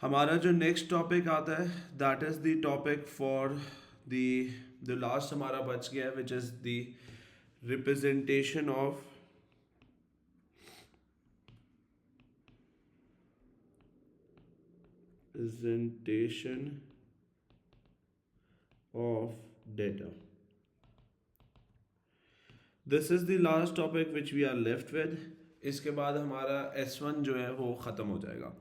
हमारा जो next topic आता है that is the topic for the the last हमारा बच गया है which is the representation of presentation of data. This is the last topic which we are left with. इसके बाद हमारा S1 जो है वो ख़त्म हो जाएगा.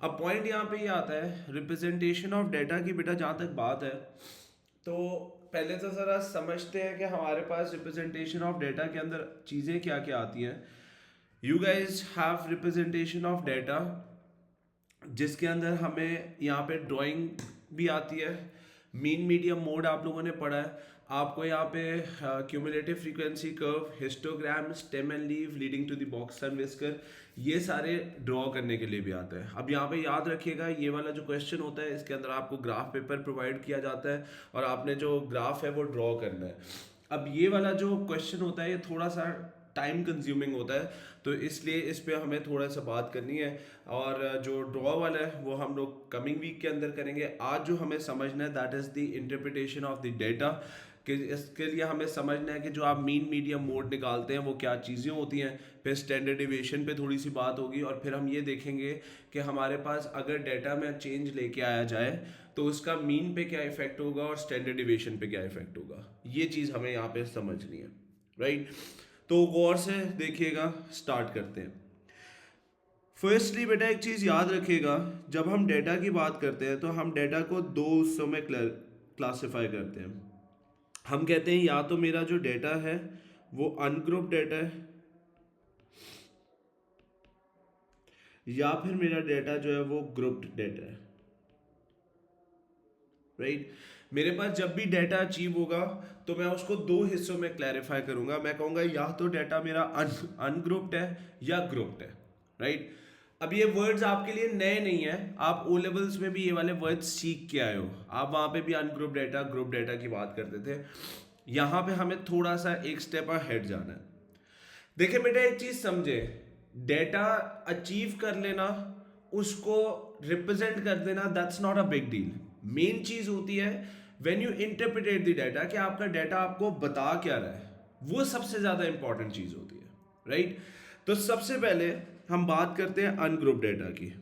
अब पॉइंट यहाँ पे ये आता है रिप्रेजेंटेशन ऑफ डेटा की. बेटा जहाँ तक बात है तो पहले तो ज़रा समझते हैं कि हमारे पास रिप्रेजेंटेशन ऑफ डेटा के अंदर चीज़ें क्या क्या आती हैं. You guys have representation of data जिसके अंदर हमें यहाँ पे ड्राइंग भी आती है. मीन मीडियम मोड आप लोगों ने पढ़ा है. आपको यहाँ पे cumulative frequency curve, histogram, stem and leave leading to the box and whisker, ये सारे ड्रॉ करने के लिए भी आता है. अब यहाँ पे याद रखिएगा ये वाला जो क्वेश्चन होता है इसके अंदर आपको ग्राफ पेपर प्रोवाइड किया जाता है और आपने जो ग्राफ है वो ड्रॉ करना है. अब ये वाला जो क्वेश्चन होता है ये थोड़ा सा टाइम कंज्यूमिंग होता है तो इसलिए इस पे हमें थोड़ा सा बात करनी है. और जो ड्रॉ वाला है वो हम लोग कमिंग वीक के अंदर करेंगे. आज जो हमें समझना है that is the interpretation of the data. कि इसके लिए हमें समझना है कि जो आप मीन मीडियम मोड निकालते हैं वो क्या चीज़ें होती हैं. फिर स्टैंडर्ड डिविएशन पे थोड़ी सी बात होगी और फिर हम ये देखेंगे कि हमारे पास अगर डेटा में चेंज लेके आया जाए तो उसका मीन पे क्या इफेक्ट होगा और स्टैंडर्ड डिविएशन पे क्या इफेक्ट होगा. ये चीज़ हमें यहाँ पे समझनी है. राइट. तो गौर से देखिएगा. स्टार्ट करते हैं. फर्स्टली बेटा एक चीज़ याद रखिएगा, जब हम डेटा की बात करते हैं तो हम डेटा को दो हिस्सों में क्लासिफाई करते हैं. हम कहते हैं या तो मेरा जो डेटा है वो अनग्रुप डेटा है या फिर मेरा डेटा जो है वो ग्रुप्ड डेटा है. राइट. मेरे पास जब भी डेटा अचीव होगा तो मैं उसको दो हिस्सों में क्लैरिफाई करूंगा. मैं कहूंगा या तो डेटा मेरा अनग्रुप्ड है या ग्रुप्ड है. राइट. अब ये वर्ड्स आपके लिए नए नहीं है. आप ओ लेवल्स में भी ये वाले वर्ड्स सीख के आए हो. आप वहां पे भी अनग्रुप डेटा ग्रुप डेटा की बात करते थे. यहाँ पे हमें थोड़ा सा एक स्टेप अहेड जाना है. देखिए बेटा एक चीज समझे, डेटा अचीव कर लेना, उसको रिप्रेजेंट कर देना, that's not a big deal. Main चीज होती है when you interpret the data कि आपका डेटा आपको बता क्या रहा है. वो सबसे ज्यादा इंपॉर्टेंट चीज होती है. राइट. तो सबसे पहले हम बात करते हैं अनग्रुप डेटा की.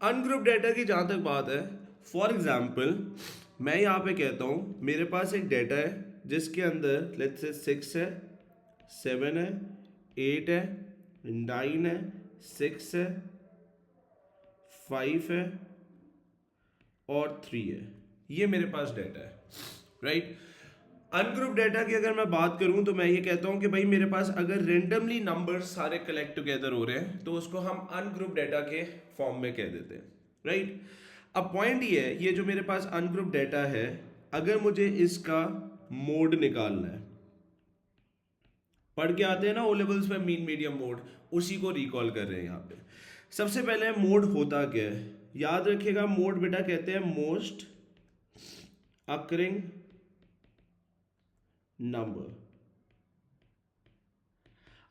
अनग्रुप डेटा की जहां तक बात है, फॉर एग्जाम्पल मैं यहां पे कहता हूं मेरे पास एक डेटा है जिसके अंदर लेट्स से 6 है, 7 है, 8 है, 9 है, 6 है, 5 है और 3 है. ये मेरे पास डेटा है. राइट. अनग्रुप डेटा की अगर मैं बात करूं तो मैं ये कहता हूं कि भाई मेरे पास अगर रेंडमली नंबर्स सारे कलेक्ट टुगेदर हो रहे हैं तो उसको हम अनग्रुप डेटा के फॉर्म में कह देते हैं. राइट. अब पॉइंट ये है, ये जो मेरे पास अनग्रुप डेटा है अगर मुझे इसका मोड निकालना है, पढ़ के आते हैं ना ओ लेवल्स में मीन मीडियम मोड, उसी को रिकॉल कर रहे हैं यहाँ पे. सबसे पहले मोड होता क्या है, याद रखिएगा. मोड बेटा कहते हैं मोस्ट अकरिंग नंबर.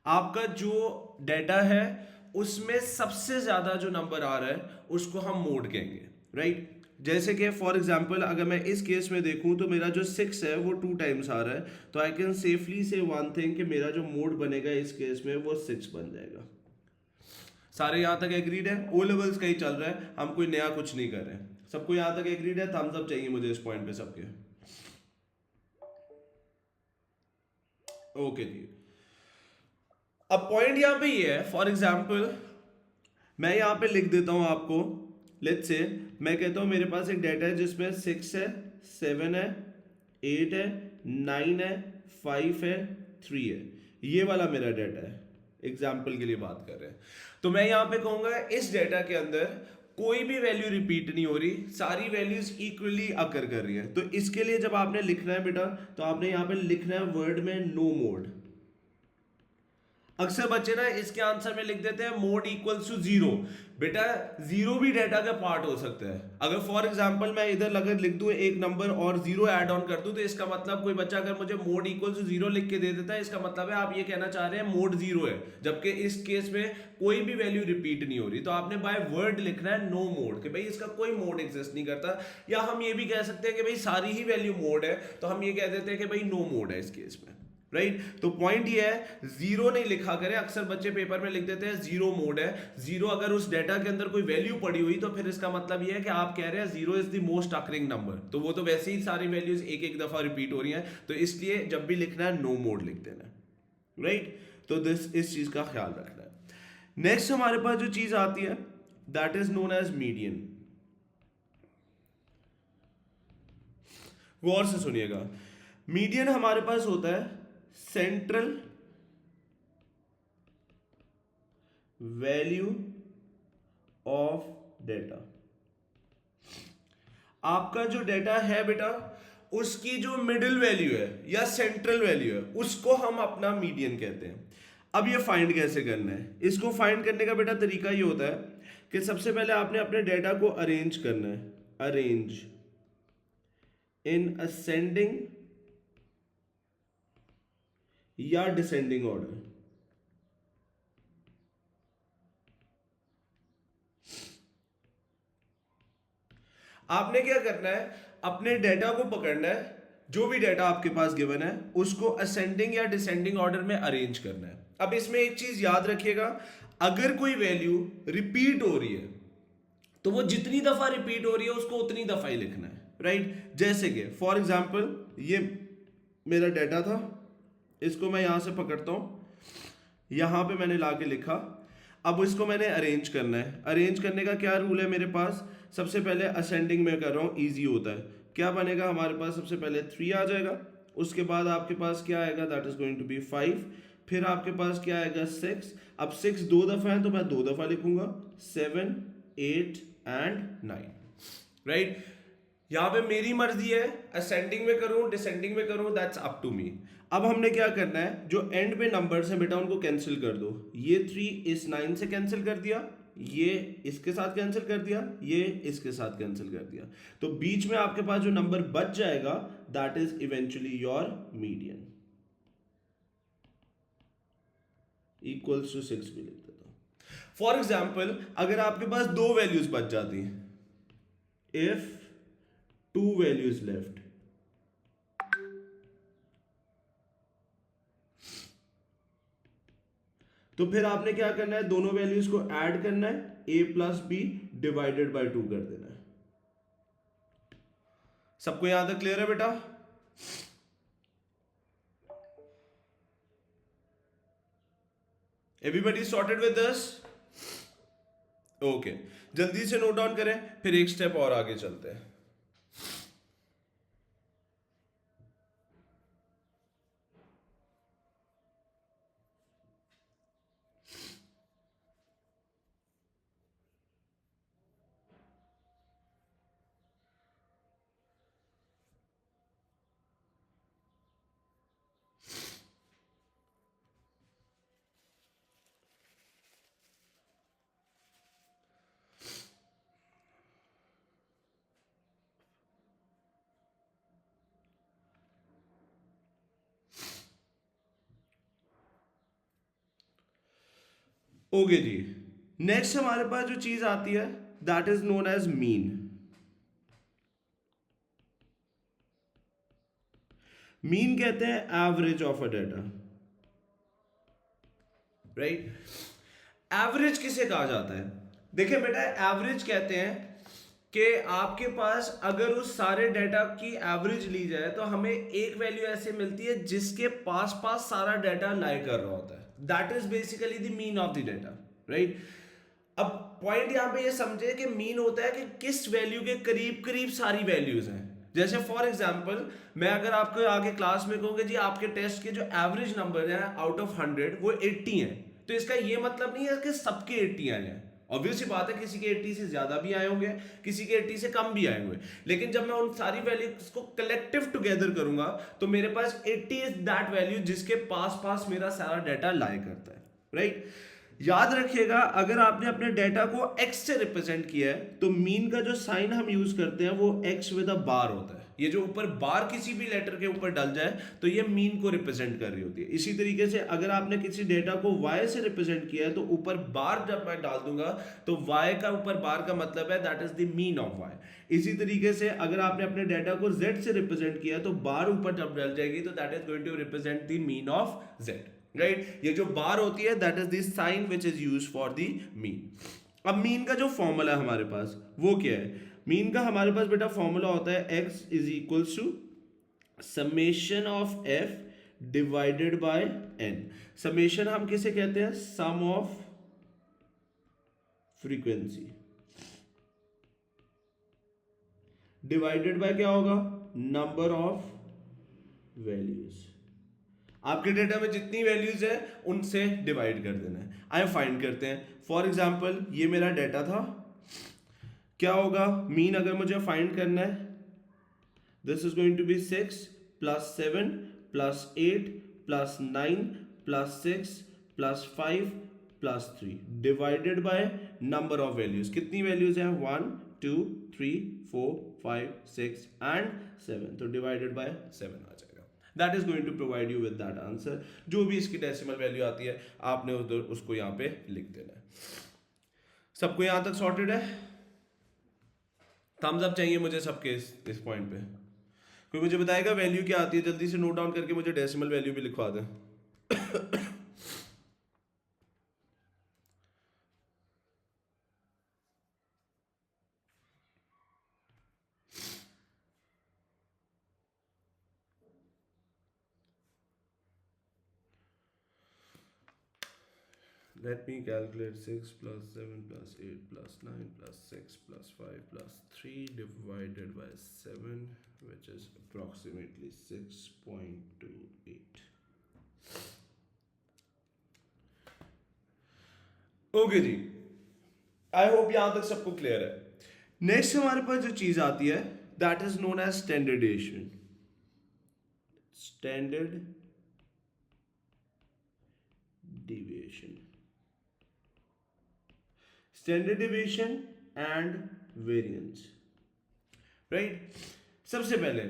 आपका जो डेटा है उसमें सबसे ज्यादा जो नंबर आ रहा है उसको हम मोड कहेंगे. राइट. जैसे कि फॉर एग्जांपल अगर मैं इस केस में देखूं तो मेरा जो 6 है वो 2 टाइम्स आ रहा है, तो आई कैन सेफली से वन थिंग कि मेरा जो मोड बनेगा इस केस में वो 6 बन जाएगा. सारे यहां तक एग्रीड है. ओ लेवल्स का ही चल रहा है, हम कोई नया कुछ नहीं कर रहे हैं. सबको यहां तक एग्रीड है. थम्स अप चाहिए मुझे इस पॉइंट पे सबके. ओके जी. अब पॉइंट यहां पे ये है, फॉर एग्जाम्पल मैं यहां पे लिख देता हूं आपको. लेट्स से मैं कहता हूं मेरे पास एक डेटा है जिसमें 6 है, 7 है, 8 है, 9 है, 5 है, 3 है. ये वाला मेरा डेटा है. एग्जाम्पल के लिए बात कर रहे हैं तो मैं यहां पे कहूंगा इस डेटा के अंदर कोई भी वैल्यू रिपीट नहीं हो रही, सारी वैल्यूज इक्वली अकर कर रही है. तो इसके लिए जब आपने लिखना है बेटा तो आपने यहां पे लिखना है वर्ड में नो मोड. अक्सर बच्चे ना इसके आंसर में लिख देते हैं मोड इक्वल्स टू जीरो। बेटा जीरो भी डेटा का पार्ट हो सकता है। अगर फॉर एग्जांपल मैं इधर अगर लिख दूं एक नंबर और जीरो ऐड ऑन कर दूं, तो इसका मतलब कोई बच्चा अगर मुझे मोड इक्वल्स टू जीरो लिख के दे देता है, इसका मतलब है आप ये कहना चाह रहे हैं मोड जीरो है, जबकि इस केस में कोई भी वैल्यू रिपीट नहीं हो रही। तो आपने बाय वर्ड लिखना है नो मोड, कि भाई इसका कोई मोड एग्जिस्ट नहीं करता। या हम ये भी कह सकते हैं कि भाई सारी ही वैल्यू मोड है, तो हम ये कह देते हैं कि भाई नो मोड है इस केस में, राइट। तो पॉइंट ये है जीरो नहीं लिखा करें। अक्सर बच्चे पेपर में लिख देते हैं जीरो मोड है। जीरो अगर उस डेटा के अंदर कोई वैल्यू पड़ी हुई, तो फिर इसका मतलब ये है कि आप कह रहे हैं zero is the most occurring number, तो वो तो वैसे ही सारी वैल्यूज एक एक दफा रिपीट हो रही हैं, तो इसलिए जब भी लिखना है नो मोड लिख देना है, राइट। तो इस चीज का ख्याल रखना है। नेक्स्ट हमारे पास जो चीज आती है that is known as median. गौर से सुनिएगा, मीडियन हमारे पास होता है सेंट्रल वैल्यू ऑफ डेटा। आपका जो डेटा है बेटा, उसकी जो मिडिल वैल्यू है या सेंट्रल वैल्यू है, उसको हम अपना मीडियन कहते हैं। अब ये फाइंड कैसे करना है? इसको फाइंड करने का बेटा तरीका ये होता है कि सबसे पहले आपने अपने डेटा को अरेंज करना है, अरेंज इन असेंडिंग या डिसेंडिंग ऑर्डर। आपने क्या करना है, अपने डेटा को पकड़ना है, जो भी डेटा आपके पास गिवन है उसको असेंडिंग या डिसेंडिंग ऑर्डर में अरेंज करना है। अब इसमें एक चीज याद रखिएगा, अगर कोई वैल्यू रिपीट हो रही है तो वो जितनी दफा रिपीट हो रही है उसको उतनी दफा ही लिखना है, राइट। जैसे कि फॉर एग्जांपल ये मेरा डेटा था, इसको मैं यहां से पकड़ता हूं, यहां पे मैंने लाके लिखा। अब इसको मैंने अरेंज करना है। अरेंज करने का क्या रूल है मेरे पास? सबसे पहले असेंडिंग में कर रहा हूं, इजी होता है। क्या बनेगा हमारे पास? सबसे पहले 3 आ जाएगा, उसके बाद आपके पास क्या आएगा? That is going to be 5। फिर आपके पास क्या आएगा? 6। अब 6 दो दफा है तो मैं 2 दफा लिखूंगा, 7, 8 एंड 9, राइट। यहां पे मेरी मर्जी है, असेंडिंग में करूं डिसेंडिंग में करूं, दैट्स अप टू मी। अब हमने क्या करना है, जो एंड पे नंबर्स हैं बेटा उनको कैंसिल कर दो। ये 3 इस 9 से कैंसिल कर दिया, ये इसके साथ कैंसिल कर दिया, ये इसके साथ कैंसिल कर दिया, तो बीच में आपके पास जो नंबर बच जाएगा that is eventually your median, equals to 6 भी लिख देता हूं। फॉर एग्जाम्पल अगर आपके पास 2 वैल्यूज बच जाती हैं, इफ 2 वैल्यूज लेफ्ट, तो फिर आपने क्या करना है, दोनों वैल्यूज को ऐड करना है, a plus b divided by 2 कर देना है। सबको यहां तक क्लियर है बेटा? Everybody sorted with this? Okay, जल्दी से नोट डाउन करें, फिर एक स्टेप और आगे चलते हैं। ओके जी, नेक्स्ट हमारे पास जो चीज आती है that is known as mean. Mean कहते हैं average of a data, right. Average किसे कहा जाता है? देखिए बेटा, एवरेज कहते हैं कि आपके पास अगर उस सारे डेटा की एवरेज ली जाए तो हमें एक वैल्यू ऐसे मिलती है जिसके पास पास सारा डेटा लाई कर रहा होता है, that is basically the mean of the data, right. अब पॉइंट यहां पे ये समझे कि मीन होता है कि किस वैल्यू के करीब करीब सारी वैल्यूज हैं। जैसे फॉर एग्जांपल मैं अगर आपको आगे क्लास में कहूंगा जी आपके टेस्ट के जो एवरेज नंबर हैं आउट ऑफ 100 वो 80 हैं, तो इसका ये मतलब नहीं है कि सबके 80 आए हैं। ऑब्वियसली बात है किसी के 80 से ज्यादा भी आए होंगे, किसी के 80 से कम भी आए होंगे, लेकिन जब मैं उन सारी वैल्यूज को कलेक्टिव टुगेदर करूंगा तो मेरे पास 80 इज दैट वैल्यू जिसके पास पास मेरा सारा डाटा लाई करता है, राइट। याद रखिएगा अगर आपने अपने डेटा को x से रिप्रेजेंट किया है तो मीन का जो साइन हम यूज करते हैं वो x विद अ बार होता है। ये जो ऊपर बार किसी भी लेटर के ऊपर डल जाए तो ये मीन को रिप्रेजेंट कर रही होती है। इसी तरीके से अगर आपने किसी डेटा को y से रिप्रेजेंट किया है तो ऊपर बार जब मैं डाल दूंगा तो y का ऊपर बार का मतलब है that is the mean of y। इसी तरीके से अगर आपने अपने डेटा को z से रिप्रेजेंट किया तो बार ऊपर जब डल जाएगी तो that is going to represent the mean of z, right. ये जो बार होती है that is the sign which is use for the mean. अब मीन का जो फॉर्मूला है हमारे पास वो क्या है? मीन का हमारे पास बेटा फॉर्मूला होता है x is equals to summation of f divided by n। Summation हम किसे कहते हैं? Sum of frequency divided by क्या होगा? Number of values. आपके डेटा में जितनी वैल्यूज है उनसे डिवाइड कर देना है। आइए फाइंड करते हैं। फॉर एग्जांपल ये मेरा डेटा था, क्या होगा? मीन अगर मुझे फाइंड करना है, this is going to be 6 plus 7 plus 8 plus 9 plus 6 plus 5 plus 3 divided by number of values. कितनी वैल्यूज हैं? 1 2 3 4 5 6 एंड 7, तो डिवाइडेड बाय 7 आ जाएगा। That is going to provide you with that answer. जो भी इसकी डेसिमल वैल्यू आती है आपने उधर उसको यहाँ पे लिख देना है। सबको यहाँ तक सॉर्टेड है? थम्स अप चाहिए मुझे सबके इस पॉइंट पे। कोई मुझे बताएगा वैल्यू क्या आती है? जल्दी से नोट डाउन करके मुझे डेसिमल वैल्यू भी लिखवा दें। Let me calculate 6 plus 7 plus 8 plus 9 plus 6 plus 5 plus 3 divided by 7, which is approximately 6.28. Okay जी, आई होप यहां तक सबको क्लियर है। नेक्स्ट हमारे पास जो चीज आती है that is known as standard deviation. Standard deviation, standard deviation and variance, right. सबसे पहले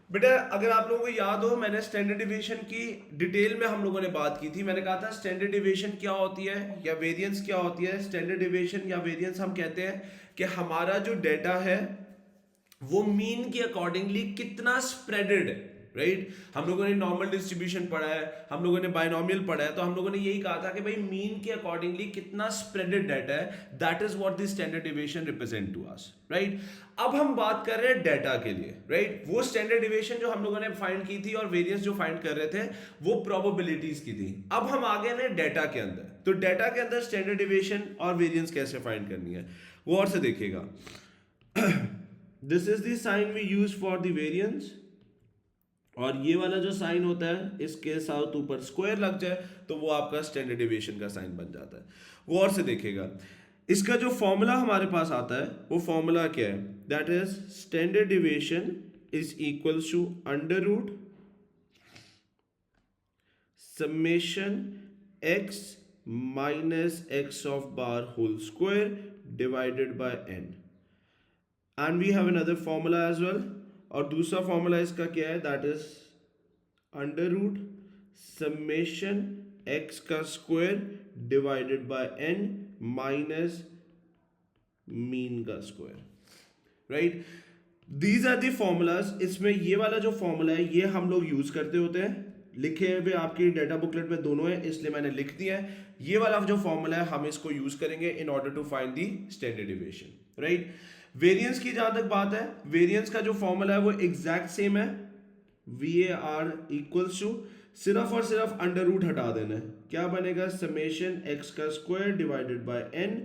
बेटा अगर आप लोगों को याद हो मैंने स्टैंडर्ड डेविएशन की डिटेल में हम लोगों ने बात की थी। मैंने कहा था स्टैंडर्ड डेविएशन क्या होती है या वेरिएंस क्या होती है। स्टैंडर्ड डेविएशन या वेरिएंस हम कहते हैं कि हमारा जो डेटा है वो मीन के अकॉर्डिंगली कितना स्प्रेडेड है, राइट। हम लोगों ने नॉर्मल डिस्ट्रीब्यूशन पढ़ा है, हम लोगों ने बायनॉमियल पढ़ा है, तो हम लोगों ने यही कहा था कि भाई मीन के अकॉर्डिंगली कितना स्प्रेडेड डाटा है, that is what the standard deviation represent to us, right. अब हम बात कर रहे हैं डेटा के लिए, राइट। वो स्टैंडर्ड डेविएशन जो हम लोगों ने फाइंड की थी और वेरिएंस जो फाइंड कर रहे थे वो प्रोबेबिलिटीज की थी। अब हम आ गए ना डेटा के अंदर, तो डेटा के अंदर स्टैंडर्ड डेविएशन और वेरिएंस कैसे फाइंड करनी है वो और से देखिएगा। This is the sign we use for the variance, और ये वाला जो साइन होता है इसके साथ ऊपर स्क्वायर लग जाए तो वो आपका स्टैंडर्ड डेविएशन का साइन बन जाता है। वो और से देखिएगा, इसका जो फॉर्मूला हमारे पास आता है वो फॉर्मूला क्या है? That is standard deviation is equals to under root summation x minus x of bar whole square divided by n, and we have another formula as well. और दूसरा फॉर्मूला इसका क्या है? That is under root summation x का square divided by n minus mean का square, right. These are the formulas. इसमें ये वाला जो फॉर्मूला है ये हम लोग यूज करते होते हैं, लिखे हुए आपकी डेटा बुकलेट में दोनों है इसलिए मैंने लिख दिया है। ये वाला जो फॉर्मूला है हम इसको यूज करेंगे in order to find the standard deviation, right. Variance की जहां तक बात है, वेरिएंस का जो फॉर्मूला है वो एग्जैक्ट सेम है, VAR इक्वल्स टू सिर्फ और सिर्फ अंडर रूट हटा देना है। क्या बनेगा? समेशन x का square divided by n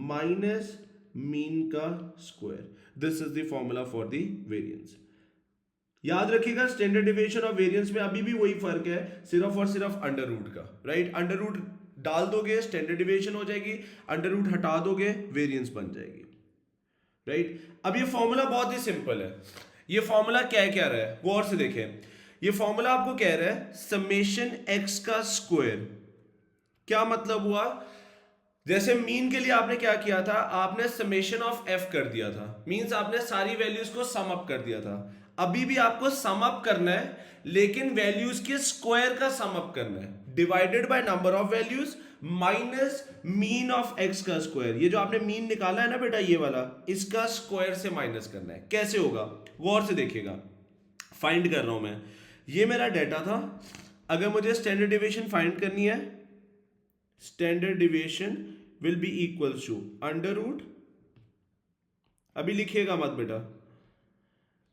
minus mean का square. This is the formula for the variance. याद रखिएगा स्टैंडर्ड डेविएशन और वेरिएंस में अभी भी वही फर्क है, सिर्फ और सिर्फ अंडर रूट का, राइट। अंडर रूट डाल दोगे स्टैंडर्ड डेविएशन हो जाएगी, अंडर रूट हटा दोगे वेरिएंस बन जाएगी, राइट। अब ये फॉर्मूला बहुत ही सिंपल है। ये फॉर्मूला क्या रहा है वो और से देखें। ये फॉर्मूला आपको कह रहा है समेशन x का स्क्वायर क्या मतलब हुआ? जैसे मीन के लिए आपने क्या किया था, आपने समेशन ऑफ एफ कर दिया था, मींस आपने सारी वैल्यूज को सम अप कर दिया था। अभी भी आपको सम अप करना है, लेकिन वैल्यूज के स्क्वायर का सम अप करना है, divided by number of values minus mean of x का स्क्वायर। ये जो आपने मीन निकाला है ना बेटा, ये वाला, इसका स्क्वायर से माइनस करना है। कैसे होगा, गौर से देखिएगा, फाइंड कर रहा हूं मैं। ये मेरा डेटा था, अगर मुझे स्टैंडर्ड डिविएशन फाइंड करनी है, standard deviation will be equals to under root, अभी लिखिएगा मत बेटा,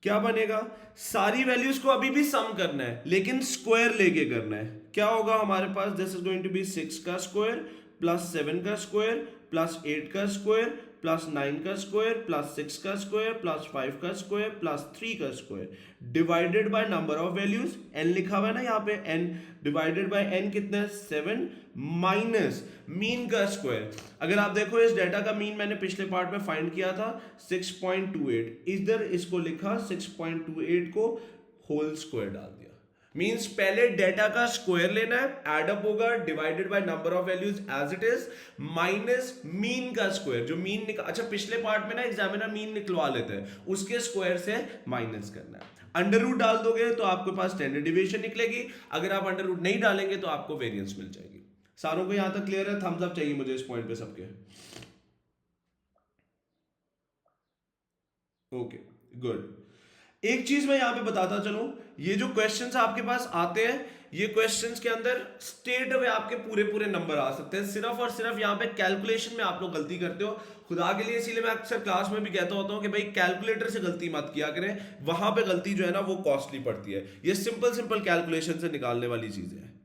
क्या बनेगा, सारी वैल्यूज को अभी भी सम करना है लेकिन स्क्वायर लेके करना है। क्या होगा हमारे पास, this is going to be 6 का स्क्वायर प्लस 7 का स्क्वायर प्लस 8 का स्क्वायर प्लस 9 का स्क्वायर प्लस 6 का स्क्वायर प्लस 5 का स्क्वायर प्लस 3 का square divided by number of values, n लिखा हुआ है ना यहाँ पे, n डिवाइडेड बाय n कितना है 7 माइनस मीन का स्क्वायर। अगर आप देखो इस डेटा का मीन मैंने पिछले पार्ट में फाइंड किया था 6.28, इधर इसको लिखा 6.28 को होल स्क्वायर डाल दिया। मींस पहले डेटा का स्क्वायर लेना है, एड अप होगा divided by number of values as it is minus mean का स्क्वायर, जो मीन अच्छा पिछले पार्ट में ना एग्जामिनर मीन निकलवा लेते हैं, उसके स्क्वायर से माइनस करना है। अंडर रूट डाल दोगे तो आपके पास स्टैंडर्ड डिविएशन निकलेगी, अगर आप अंडर रूट नहीं डालेंगे तो आपको वेरिएंस मिल जाएगी। सारों को यहां तक क्लियर है? थम्स अप चाहिए मुझे इस पॉइंट पे सबके। Okay good. एक चीज मैं यहां पे बताता चलूं, ये जो क्वेश्चंस आपके पास आते हैं, ये क्वेश्चंस के अंदर स्टेट में आपके पूरे पूरे नंबर आ सकते हैं, सिर्फ और सिर्फ यहां पे कैलकुलेशन में आप लोग गलती करते हो खुदा के लिए। इसीलिए मैं अक्सर क्लास में भी कहता होता हूं कि भाई कैलकुलेटर से गलती मत किया करें, वहां पे गलती जो है ना वो कॉस्टली पड़ती है। ये सिंपल सिंपल कैलकुलेशन से निकालने वाली चीजें हैं।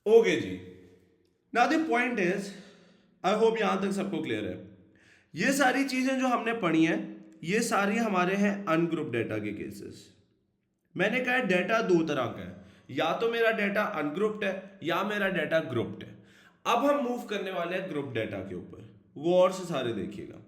ओके जी, now the point is, I hope यहां तक सबको क्लियर है। ये सारी चीजें जो हमने पढ़ी हैं, ये सारी हमारे हैं अनग्रुप डेटा के केसेस। मैंने कहा डेटा दो तरह का है, या तो मेरा डेटा अनग्रुप्ड है या मेरा डेटा ग्रुप्ड है। अब हम मूव करने वाले हैं ग्रुप डेटा के ऊपर, वो और से सारे देखिएगा।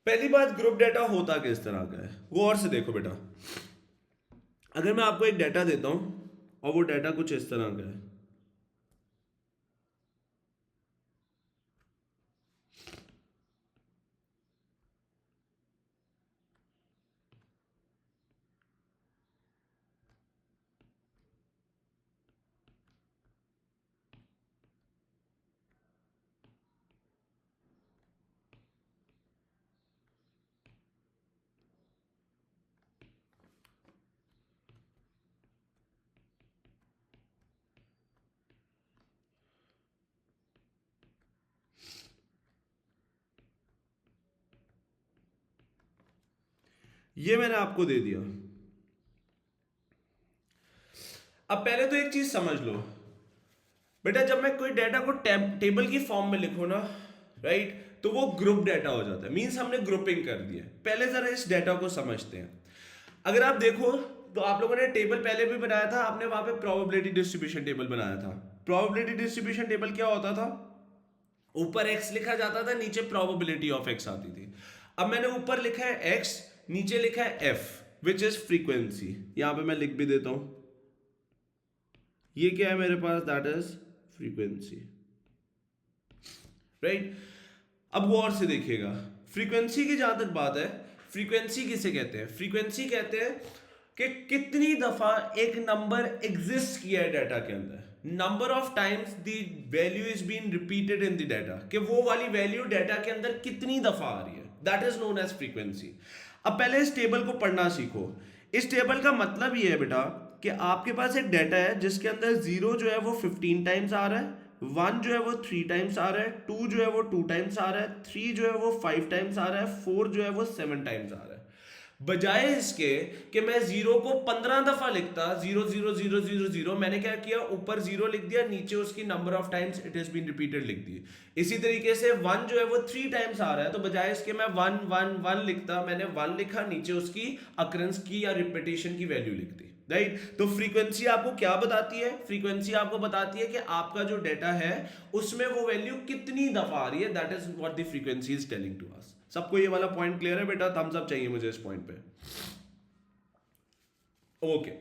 पहली बात, ग्रुप डेटा होता किस तरह का है, वो और से देखो बेटा। अगर मैं आपको एक डेटा देता हूं और वो डेटा कुछ इस तरह का है, ये मैंने आपको दे दिया। अब पहले तो एक चीज समझ लो बेटा, जब मैं कोई डेटा को टेबल की फॉर्म में लिखूं ना, राइट, तो वो ग्रुप डेटा हो जाता है, मींस हमने ग्रुपिंग कर दी है। पहले जरा इस डेटा को समझते हैं। अगर आप देखो तो आप लोगों ने टेबल पहले भी बनाया था, आपने वहां पे प्रोबेबिलिटी डिस्ट्रीब्यूशन टेबल बनाया था। प्रोबेबिलिटी डिस्ट्रीब्यूशन टेबल क्या होता था, ऊपर एक्स लिखा जाता था, नीचे प्रोबेबिलिटी ऑफ एक्स आती थी। अब मैंने ऊपर लिखा है एक्स, नीचे लिखा है एफ विच इज फ्रीक्वेंसी। यहां पे मैं लिख भी देता हूं, ये क्या है मेरे पास, दैट इज फ्रीक्वेंसी, राइट। अब गौर से देखिएगा, फ्रीक्वेंसी की जहां तक बात है, फ्रीक्वेंसी किसे कहते हैं, फ्रीक्वेंसी कहते हैं कि कितनी दफा एक नंबर एग्जिस्ट किया है डाटा के अंदर, number of times the value is been repeated in the data, कि वो वाली वैल्यू डाटा के अंदर कितनी दफा आ रही है, that is known as frequency. अब पहले इस टेबल को पढ़ना सीखो। इस टेबल का मतलब ये है बेटा कि आपके पास एक डाटा है जिसके अंदर जीरो जो है वो 15 टाइम्स आ रहा है, वन जो है वो 3 टाइम्स आ रहा है, टू जो है वो 2 टाइम्स आ रहा है, थ्री जो है वो 5 टाइम्स आ रहा है, फोर जो है वो 7 टाइम्स आ रहा है। बजाय इसके कि मैं जीरो को 15 दफा लिखता, 0 0 0 0 0, मैंने क्या किया, ऊपर जीरो लिख दिया, नीचे उसकी number of times it is been repeated लिख दी। इसी तरीके से वन जो है वो 3 टाइम्स आ रहा है, तो बजाय इसके मैं वन वन वन लिखता, मैंने वन लिखा, नीचे उसकी अकरेंस की या रिपीटेशन की वैल्यू लिख दी, राइट। तो फ्रीक्वेंसी आपको क्या बताती है? फ्रीक्वेंसी आपको बताती है कि आपका जो डेटा है उसमें वो वैल्यू कितनी दफा आ रही है, that is what the frequency is telling to us. सबको ये वाला पॉइंट क्लियर है बेटा? थम्स अप चाहिए मुझे इस पॉइंट पे। ओके,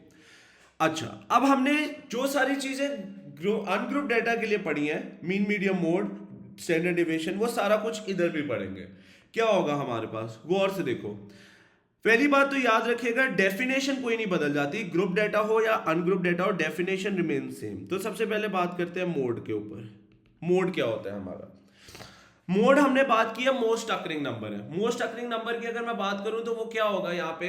अच्छा, अब हमने जो सारी चीजें अनग्रुप डेटा के लिए पढ़ी हैं, mean medium mode, standard deviation, वो सारा कुछ इधर भी पढ़ेंगे। क्या होगा हमारे पास, गौर से देखो। पहली बात तो याद रखिएगा, डेफिनेशन कोई नहीं बदल जाती, ग्रुप डेटा हो या अनग्रुप डेटा हो, डेफिनेशन रिमेन सेम। तो सबसे पहले बात करते हैं मोड के ऊपर। मोड क्या होता है हमारा? मोड हमने बात की है, मोस्ट अकरिंग नंबर है। मोस्ट अकरिंग नंबर की अगर मैं बात करूं तो वो क्या होगा, यहाँ पे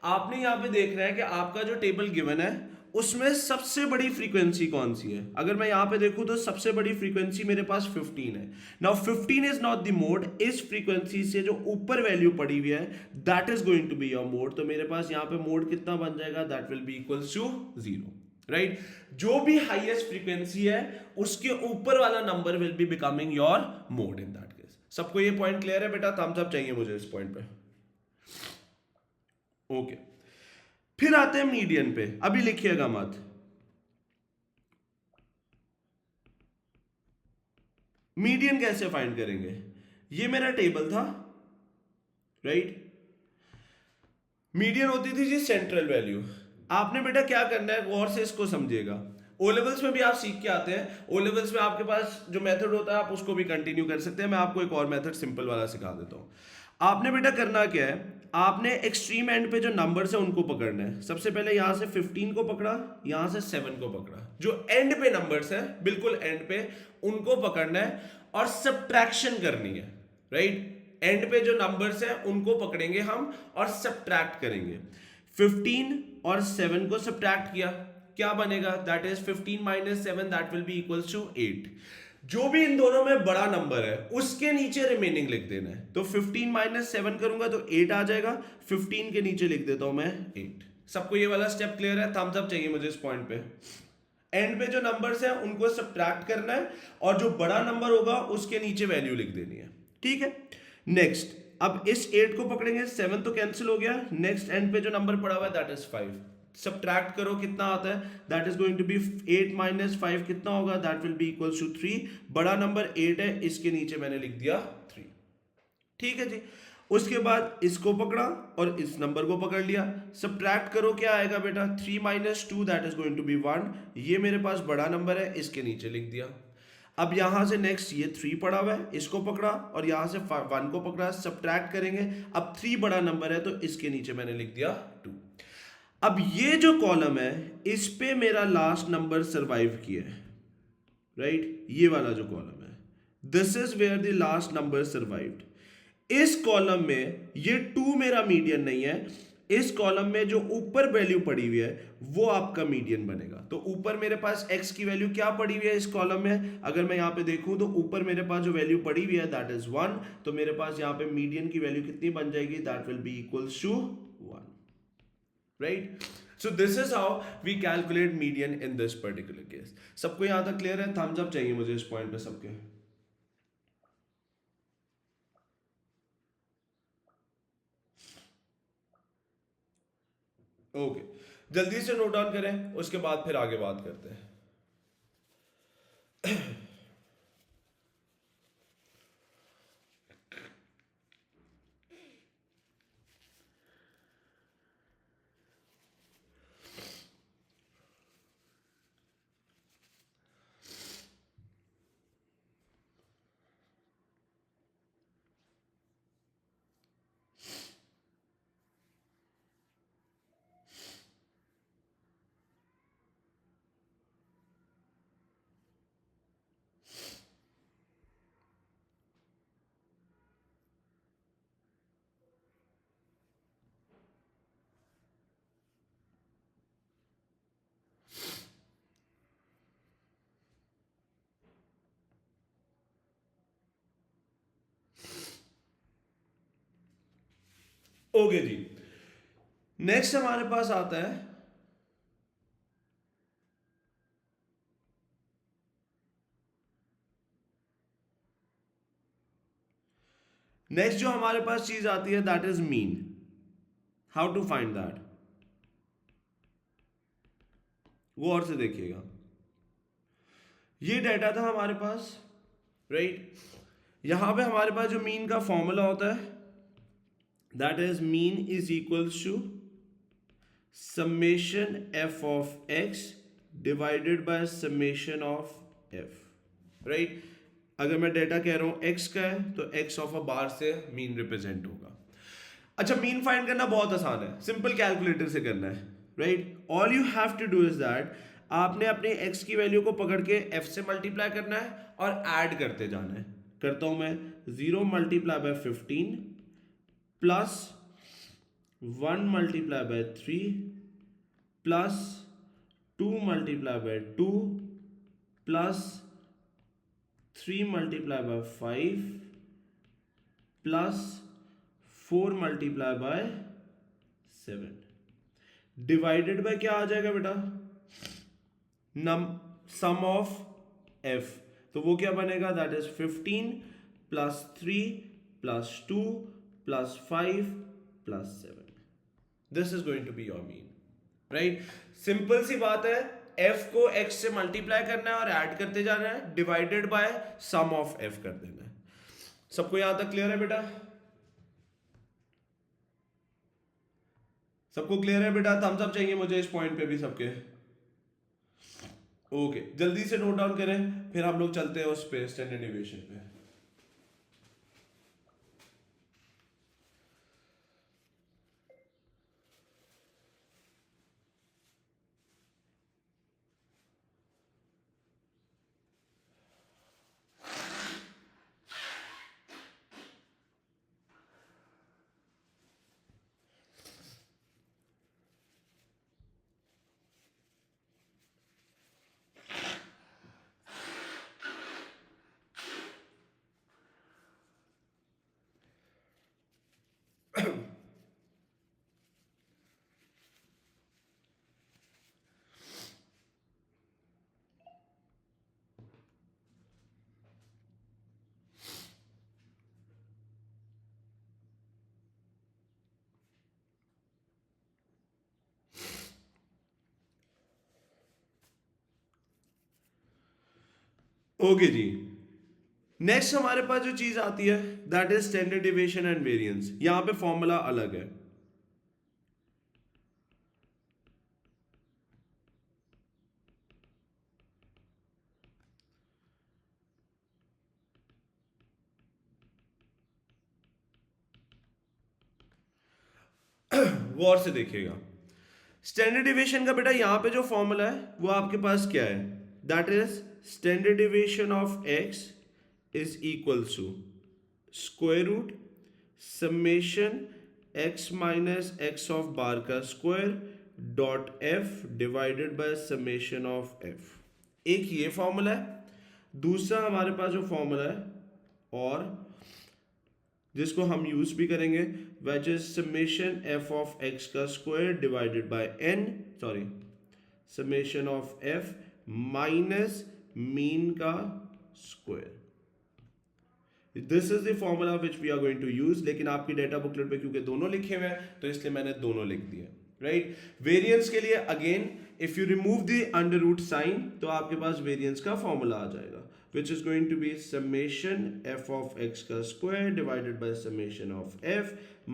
आपने यहाँ पे देख रहा है कि आपका जो टेबल गिवन है उसमें सबसे बड़ी फ्रीक्वेंसी कौन सी है। अगर मैं यहाँ पे देखूं तो सबसे बड़ी फ्रीक्वेंसी मेरे पास 15 है। Now 15 is not the mode, इस फ्रीक्वेंसी से जो ऊपर वैल्यू पड़ी हुई है that is going to be your mode. तो मेरे पास यहाँ पे मोड कितना बन जाएगा, that will be equals to 0, right. जो भी हाईएस्ट फ्रीक्वेंसी है उसके ऊपर वाला number will be becoming your mode in that case. सबको ये पॉइंट क्लियर है बेटा? थम्स अप चाहिए मुझे इस पॉइंट पे। ओके, फिर आते हैं मीडियन पे। अभी लिखिएगा मत, मीडियन कैसे फाइंड करेंगे। ये मेरा टेबल था, राइट। मीडियन होती थी जी सेंट्रल वैल्यू। आपने बेटा क्या करना है, गौर से इसको समझिएगा। ओ लेवल्स में भी आप सीख के आते हैं, ओ लेवल्स में आपके पास जो मेथड होता है आप उसको भी कंटिन्यू कर सकते हैं। मैं आपको एक और मेथड सिंपल वाला सिखा देता हूँ। आपने बेटा करना क्या है, आपने एक्सट्रीम एंड पे जो नंबर्स है उनको पकड़ना है। सबसे पहले यहां से 15 को पकड़ा, यहां से 7 को पकड़ा, जो एंड पे नंबर्स है बिल्कुल एंड पे, उनको पकड़ना है और सब्ट्रैक्शन करनी है, राइट। एंड पे जो नंबर्स हैं उनको पकड़ेंगे हम और सब्ट्रैक्ट करेंगे। 15 और 7 को सब्ट्रैक्ट किया, क्या बनेगा, that is 15 minus 7, that will be equals to 8। जो भी इन दोनों में बड़ा नंबर है उसके नीचे रिमेनिंग लिख देना है। तो 15 माइनस 7 करूंगा तो 8 आ जाएगा, 15 के नीचे लिख देता हूं मैं 8। सबको ये वाला स्टेप क्लियर है? थम्स अप चाहिए मुझे इस पॉइंट पे। एंड पे जो नंबर्स हैं उनको सब्ट्रैक्ट करना है और जो बड़ा नंबर होगा उसके नीचे वैल्यू लिख देनी है, ठीक है। नेक्स्ट, अब इस 8 को पकड़ेंगे, 7 तो कैंसिल हो गया। नेक्स्ट एंड पे जो नंबर पड़ा हुआ है दैट इज 5, सब्ट्रैक्ट करो कितना आता है, that is going to be 8 minus 5 कितना होगा, that will be equals to 3। बड़ा नंबर 8 है, इसके नीचे मैंने लिख दिया 3, ठीक है जी। उसके बाद इसको पकड़ा और इस नंबर को पकड़ लिया, सब्ट्रैक्ट करो क्या आएगा बेटा, 3 minus 2 that is going to be 1। ये मेरे पास बड़ा नंबर है, इसके नीचे लिख दिया। अब यहां से नेक्स्ट ये 3 पड़ा हुआ है, इसको पकड़ा और यहां से 1 को पकड़ा, सब्ट्रैक्ट करेंगे। अब 3 बड़ा नंबर है तो इसके नीचे मैंने लिख दिया 2। अब ये जो कॉलम है इस पे मेरा लास्ट नंबर सरवाइव किया है, राइट। ये वाला जो कॉलम है, this is where the last number survived. इस कॉलम में ये 2 मेरा मीडियन नहीं है, इस कॉलम में जो ऊपर वैल्यू पड़ी हुई है वो आपका मीडियन बनेगा। तो ऊपर मेरे पास x की वैल्यू क्या पड़ी हुई है इस कॉलम में, अगर मैं यहां पे देखूं तो ऊपर मेरे पास जो वैल्यू पड़ी हुई है दैट इज 1। तो मेरे पास यहां पे मीडियन की वैल्यू कितनी बन जाएगी, that will be equals to 1, right. So this is how we calculate median in this particular case. सबको यहां तक क्लियर है? थम्स अप चाहिए मुझे इस पॉइंट पे सबके। ओके, जल्दी से नोट डाउन करें, उसके बाद फिर आगे बात करते हैं। ओके जी, नेक्स्ट हमारे पास आता है नेक्स्ट जो हमारे पास चीज आती है that is mean. How to find that, वो और से देखिएगा। ये डाटा था हमारे पास, राइट। यहां पे हमारे पास जो मीन का फॉर्मूला होता है that is mean is equals to summation f of x divided by summation of f, right। अगर मैं डेटा कह रहा हूं x का है तो x ऑफ अ बार से मीन रिप्रेजेंट होगा। अच्छा, मीन फाइंड करना बहुत आसान है, सिंपल कैलकुलेटर से करना है, right. All you have to do is that आपने अपने x की वैल्यू को पकड़ के f से मल्टीप्लाई करना है और ऐड करते जाना है। करता हूं मैं 0 multiply by 15 plus 1 multiply by 3 plus 2 multiply bye 2 plus 3 multiply by 5 plus 4 multiply by 7 divided by क्या आ जाएगा बेटा, सम ऑफ f। तो वो क्या बनेगा, that is 15 plus 3 plus 2 plus 5 plus 7। This is going to be your mean, right. Simple सी बात है, f को x से मल्टीप्लाई करना है और ऐड करते जाना है, divided by sum of f कर देना है। सबको यहां तक क्लियर है बेटा? सबको क्लियर है बेटा? थम्स अप चाहिए मुझे इस पॉइंट पे भी सबके। ओके, जल्दी से नोट डाउन करें, फिर हम लोग चलते हैं उस पे स्टैंडर्ड डेविएशन पे। ओके जी, नेक्स्ट हमारे पास जो चीज आती है that is standard deviation and variance. यहां पे फॉर्मूला अलग है। गौर से देखिएगा, स्टैंडर्ड डेविएशन का बेटा यहां पे जो फॉर्मूला है वो आपके पास क्या है, that is standard deviation of x is equal to square root summation x minus x of bar का square dot f divided by summation of f। एक ये फॉर्मूला है, दूसरा हमारे पास जो फॉर्मूला है और जिसको हम यूज भी करेंगे which is summation f of x का square divided by n, sorry summation of f minus mean का square. This is the formula which we are going to use. लेकिन आपकी डेटा बुकलेट पे क्योंकि दोनों लिखे हुए हैं तो इसलिए मैंने दोनों लिख दिए, राइट। वेरिएंस के लिए again if you remove the under root sign तो आपके पास वेरिएंस का फॉर्मूला आ जाएगा which is going to be summation f of x का square divided by summation of f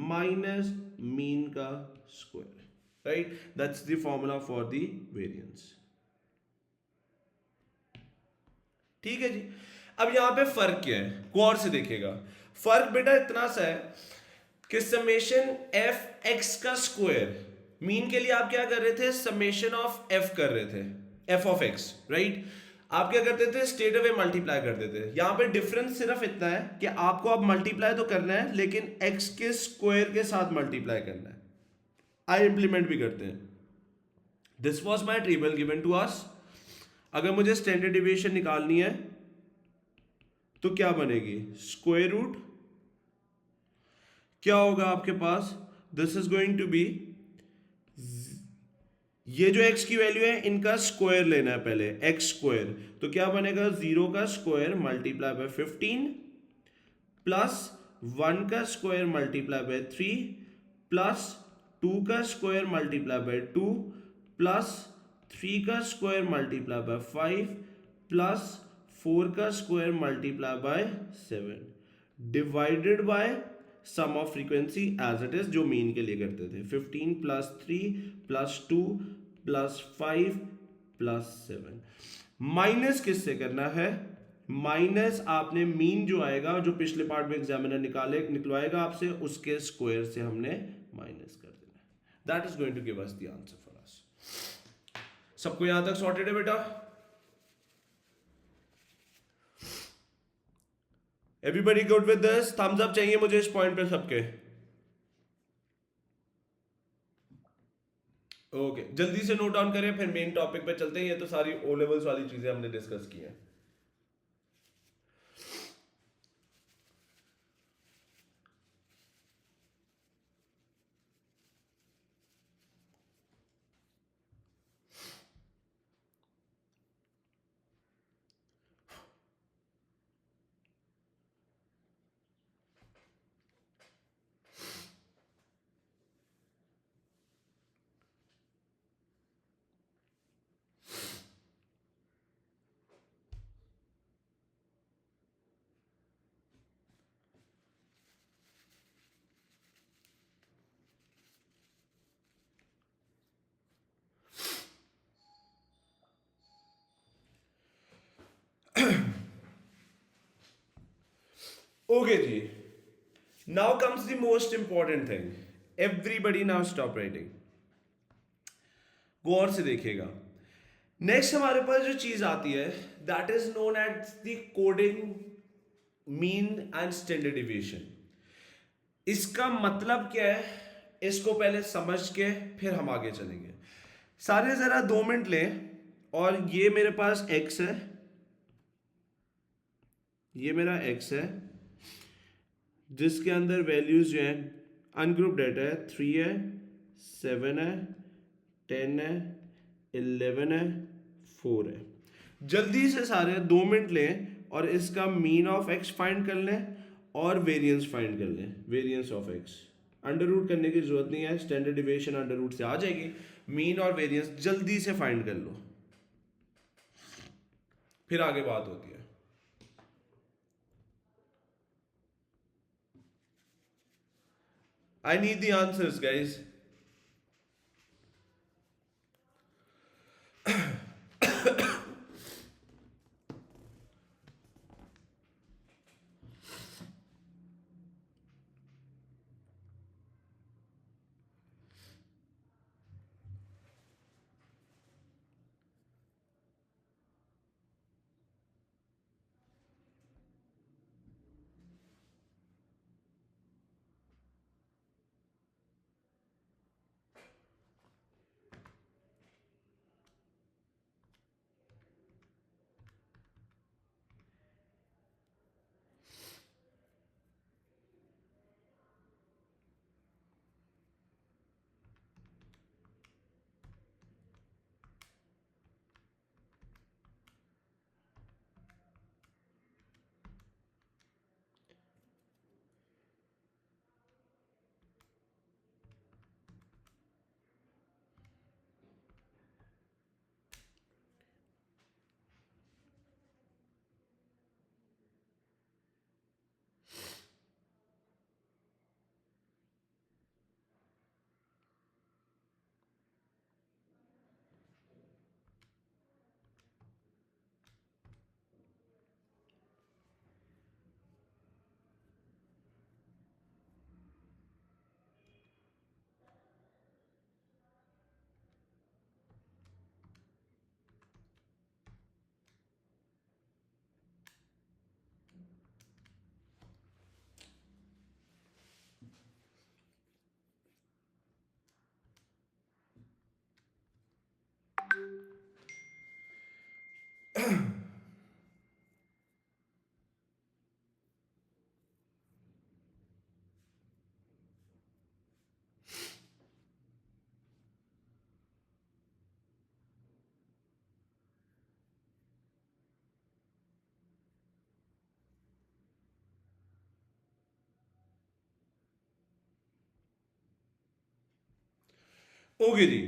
minus mean का square, right? That's the formula for the variance. ठीक है जी। अब यहां पे फर्क क्या है, गौर से देखिएगा। फर्क बेटा इतना सा है कि समेशन f x का स्क्वायर, मीन के लिए आप क्या कर रहे थे, समेशन ऑफ f कर रहे थे, f of x, राइट। आप क्या करते थे, स्ट्रेट अवे मल्टीप्लाई करते थे। यहां पे डिफरेंस सिर्फ इतना है कि आपको अब मल्टीप्लाई तो करना है लेकिन x के स्क्वायर के साथ मल्टीप्लाई करना है। आई इंप्लीमेंट भी करते हैं। This was my table given to us. अगर मुझे स्टैंडर्ड डेविएशन निकालनी है तो क्या बनेगी, स्क्वायर रूट क्या होगा आपके पास, this is going to be, ये जो x की वैल्यू है इनका स्क्वायर लेना है पहले, x स्क्वायर, तो क्या बनेगा 0 का स्क्वायर मल्टीप्लाई बाय 15 प्लस 1 का स्क्वायर मल्टीप्लाई बाय 3 प्लस 2 का स्क्वायर मल्टीप्लाई बाय 2 प्लस 3 का स्क्वायर मल्टीप्लाई बाय 5 प्लस 4 का square multiply by 7 divided by sum of frequency as it is, जो मीन के लिए करते थे, 15 plus 3 plus 2 plus 5 plus 7। Minus किससे करना है? माइनस आपने मीन जो आएगा, जो पिछले पार्ट में एग्जामिनर निकलवाएगा आपसे, उसके स्क्वायर से हमने माइनस कर देना है। That is going to give us the answer for us. सबको यहां तक सॉर्टेड है बेटा? Everybody good with this? Thumbs up चाहिए मुझे इस पॉइंट पे सबके। ओके, जल्दी से नोट डाउन करें, फिर मेन टॉपिक पे चलते हैं। ये तो सारी ओ लेवल्स वाली चीजें हमने डिस्कस की हैं। ओके जी, now comes the most important thing. Everybody now stop writing, गौर से देखिएगा। नेक्स्ट हमारे पास जो चीज आती है that is known as the coding mean and standard deviation. इसका मतलब क्या है, इसको पहले समझ के फिर हम आगे चलेंगे। सारे जरा 2 मिनट लें, और ये मेरे पास x है, ये मेरा x है, जिसके अंदर वैल्यूज जो हैं अनग्रुप डेटा है, 3 है, 7 है, 10 है, 11 है, 4 है। जल्दी से सारे 2 मिनट लें और इसका मीन ऑफ x फाइंड कर लें और वेरिएंस फाइंड कर लें, variance of x। Under root करने की जरूरत नहीं है, स्टैंडर्ड डिविएशन अंडर रूट से आ जाएगी। मीन और वेरिएंस जल्दी से फाइंड कर लो, फिर आगे बात होती है। I need the answers, guys. Okay जी,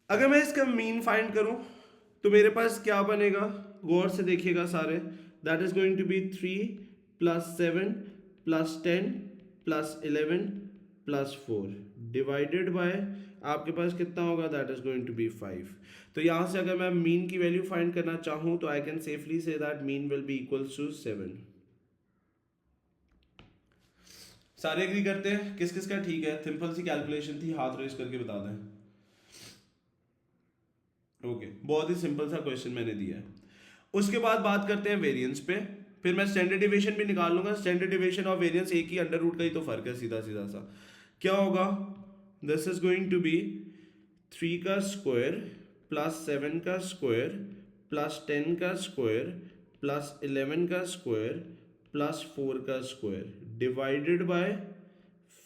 अगर मैं इसका मीन फाइंड करूं तो मेरे पास क्या बनेगा, गौर से देखिएगा सारे, that is going to be 3 + 7 + 10 + 11 + 4 divided by आपके पास कितना होगा, that is going to be 5। तो यहां से अगर मैं मीन की वैल्यू फाइंड करना चाहूं तो I can safely say that mean will be equals to 7। सारे एग्री करते हैं, किस किस का ठीक है, सिंपल सी कैलकुलेशन थी, हाथ रेस करके बता दें। ओके, बहुत ही सिंपल सा क्वेश्चन मैंने दिया है। उसके बाद बात करते हैं वेरिएंस पे, फिर मैं स्टैंडर्ड डिविएशन भी निकाल लूंगा। स्टैंडर्ड डिविएशन और वेरिएंस एक ही अंडर रूट का ही तो फर्क है, सीधा सीधा सा। क्या होगा, this is going to be 3 का स्क्वायर प्लस 7 का स्क्वायर प्लस 10 का स्क्वायर प्लस 11 का स्क्वायर प्लस 4 का स्क्वायर डिवाइडेड बाय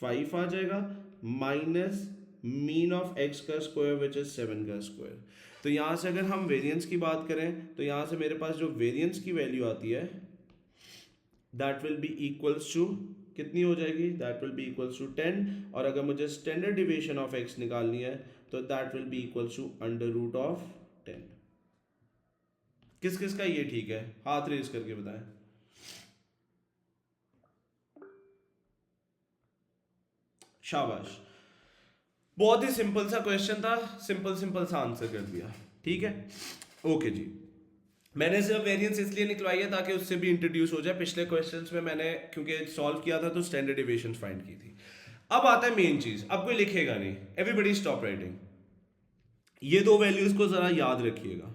5 आ जाएगा, माइनस मीन ऑफ एक्स का स्क्वायर विच इज 7 का स्क्वायर। तो यहाँ से अगर हम वेरिएंस की बात करें तो यहाँ से मेरे पास जो वेरिएंस की वैल्यू आती है that will be equals to कितनी हो जाएगी, that will be equals to 10। और अगर मुझे स्टैंडर्ड डिविएशन ऑफ एक्स निकालनी है तो that will be equals to under root of 10। किस किस का ये ठीक है, हाथ रेज करके बताएं। शाबाश, बहुत ही सिंपल सा क्वेश्चन था, सिंपल सिंपल सा आंसर कर दिया, ठीक है। ओके जी, मैंने सिर्फ वेरिएंस इसलिए निकलवाई है ताकि उससे भी इंट्रोड्यूस हो जाए। पिछले क्वेश्चंस में मैंने क्योंकि सॉल्व किया था तो स्टैंडर्ड डेविएशन फाइंड की थी। अब आता है मेन चीज, अब कोई लिखेगा नहीं, एवरीबॉडी स्टॉप राइटिंग। ये दो वैल्यूज को जरा याद रखिएगा।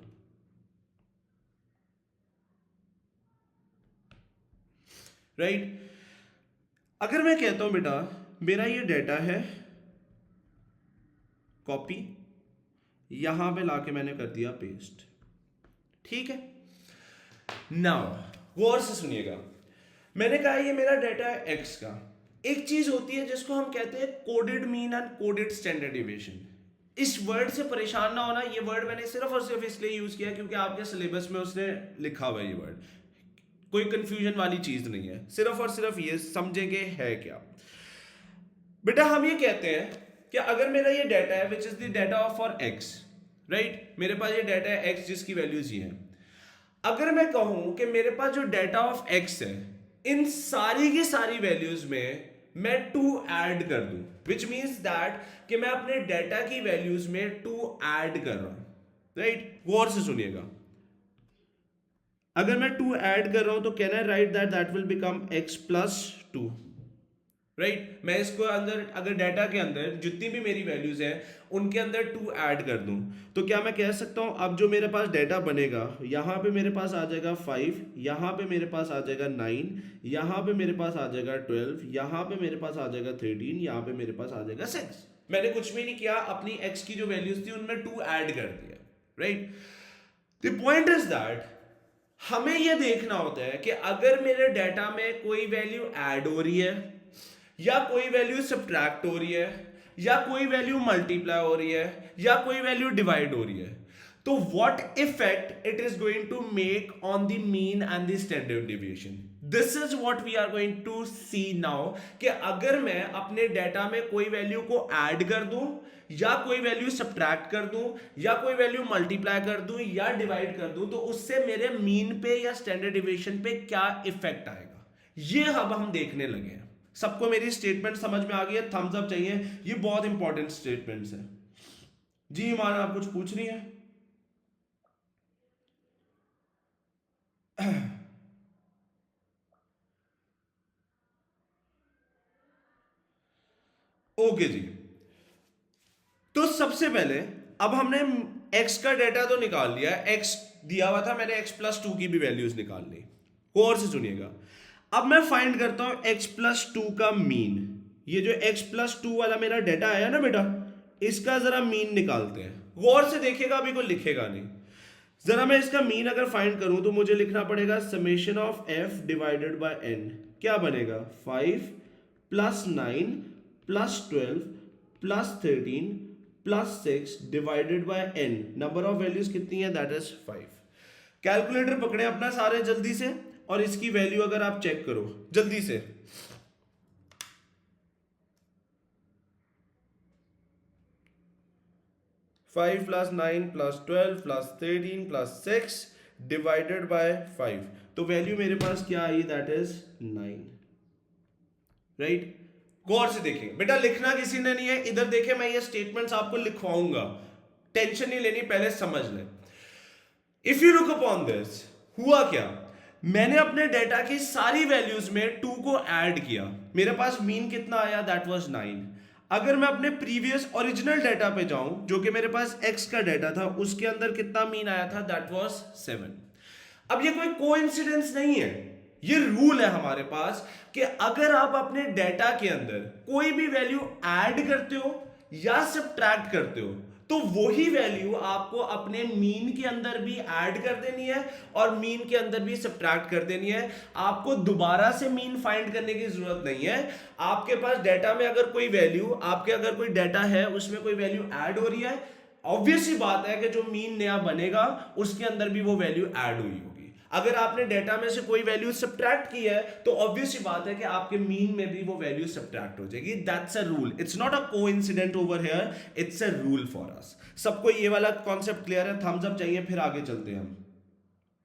राइट, अगर मैं कहता हूं बेटा मेरा ये डाटा है, कॉपी, यहां पे लाके मैंने कर दिया पेस्ट, ठीक है। नाउ गौर से सुनिएगा, मैंने कहा ये मेरा डाटा है एक्स का। एक चीज होती है जिसको हम कहते हैं coded mean and coded standard deviation. इस वर्ड से परेशान ना होना, ये वर्ड मैंने सिर्फ और सिर्फ इसलिए यूज किया क्योंकि आपके सिलेबस में उसने लिखा हुआ है ये वर्ड। कोई कंफ्यूजन वाली चीज नहीं है, सिर्फ और सिर्फ ये समझेंगे है क्या। बेटा हम ये कहते हैं कि अगर मेरा ये डाटा है which is the data of for x, right, मेरे पास ये डाटा है एक्स जिसकी वैल्यूज ये है। अगर मैं कहूं कि मेरे पास जो डाटा ऑफ एक्स है इन सारी की सारी वैल्यूज में मैं 2 ऐड कर दूं, विच मींस दैट कि मैं अपने डाटा की वैल्यूज में 2 ऐड कर रहा हूं, राइट। गौर से सुनिएगा, अगर मैं 2 ऐड कर रहा हूं तो can I right that that will become x plus 2, right. मैं इसको अंदर अगर डाटा के अंदर जितनी भी मेरी वैल्यूज है उनके अंदर 2 ऐड कर दूं तो क्या मैं कह सकता हूं अब जो मेरे पास डाटा बनेगा, यहां पे मेरे पास आ जाएगा 5, यहां पे मेरे पास आ जाएगा 9, यहां पे मेरे पास आ जाएगा 12, यहां पे मेरे पास आ जाएगा 13, यहां पे मेरे पास आ जाएगा 6। मैंने कुछ भी नहीं किया, अपनी x की जो वैल्यूज थी उनमें 2 ऐड कर दिया, right. The point is that हमें यह देखना होता है कि अगर मेरे डाटा में कोई वैल्यू ऐड हो रही है या कोई वैल्यू सब्ट्रैक्ट हो रही है या कोई वैल्यू मल्टीप्लाई हो रही है या कोई वैल्यू डिवाइड हो रही है, तो what effect it is going to make on the mean and the standard deviation. This is what we are going to see now कि अगर मैं अपने डाटा में कोई वैल्यू को ऐड कर दूं या कोई वैल्यू सब्ट्रैक्ट कर दूं या कोई वैल्यू मल्टीप्लाई कर दूं या डिवाइड कर दूं तो उससे मेरे मीन पे या स्टैंडर्ड डिविएशन पे क्या इफेक्ट आएगा, ये अब हम देखने लगे हैं। सबको मेरी स्टेटमेंट समझ में आ गई है, थम्स अप चाहिए, ये बहुत इंपॉर्टेंट स्टेटमेंट्स है जी। ईमान आप कुछ पूछ रही है? ओके जी, तो सबसे पहले अब हमने x का डेटा तो निकाल लिया, x दिया हुआ था, मैंने x प्लस 2 की भी वैल्यूज निकाल ली। गौर से सुनिएगा, अब मैं फाइंड करता हूं x प्लस 2 का मीन। ये जो x प्लस 2 वाला मेरा डेटा आया ना बेटा, इसका जरा मीन निकालते हैं। गौर से देखिएगा, अभी कोई लिखेगा नहीं। जरा मैं इसका मीन अगर फाइंड करूं तो मुझे लिखना पड़ेगा summation of f divided by n। क्या बनेगा, 5 plus 9 plus 12 plus 13 plus 6 divided by n। Number of values कितनी है, दैट इज 5। कैलकुलेटर पकड़े अपना सारे जल्दी से, और इसकी वैल्यू अगर आप चेक करो जल्दी से। 5 plus 9 plus 12 plus 13 plus 6 divided by 5, तो वैल्यू मेरे पास क्या आई, दैट इज 9, राइट। गौर से देखें बेटा, लिखना किसी ने नहीं है, इधर देखें, मैं ये स्टेटमेंट्स आपको लिखवाऊंगा, टेंशन नहीं लेनी, पहले समझ लें। If you look upon this, हुआ क्या, मैंने अपने डेटा की सारी वैल्यूज में 2 को ऐड किया, मेरे पास मीन कितना आया, दैट वाज 9। अगर मैं अपने प्रीवियस ओरिजिनल डेटा पे जाऊं, जो कि मेरे पास x का डेटा था, उसके अंदर कितना मीन आया था, दैट वाज 7। अब ये कोई कोइंसिडेंस नहीं है, ये रूल है हमारे पास कि अगर आप अपने डेटा के अंदर कोई भी वैल्यू ऐड करते हो या सब्ट्रैक्ट करते हो, तो वही वैल्यू आपको अपने मीन के अंदर भी ऐड कर देनी है और मीन के अंदर भी सब्ट्रैक्ट कर देनी है। आपको दोबारा से मीन फाइंड करने की जरूरत नहीं है। आपके पास डेटा में अगर कोई वैल्यू, आपके अगर कोई डेटा है उसमें कोई वैल्यू ऐड हो रही है, ऑब्वियस ही बात है कि जो मीन नया बनेगा उसके अंदर भी वो वैल्यू ऐड हुई होगी। अगर आपने डेटा में से कोई वैल्यू सब्ट्रैक्ट की है तो ऑब्वियस ही बात है कि आपके मीन में भी वो वैल्यू सब्ट्रैक्ट हो जाएगी। That's a rule, it's not a coincident over here, it's a rule for us. सबको ये वाला कॉन्सेप्ट क्लियर है? थम्स अप चाहिए, फिर आगे चलते हैं हम।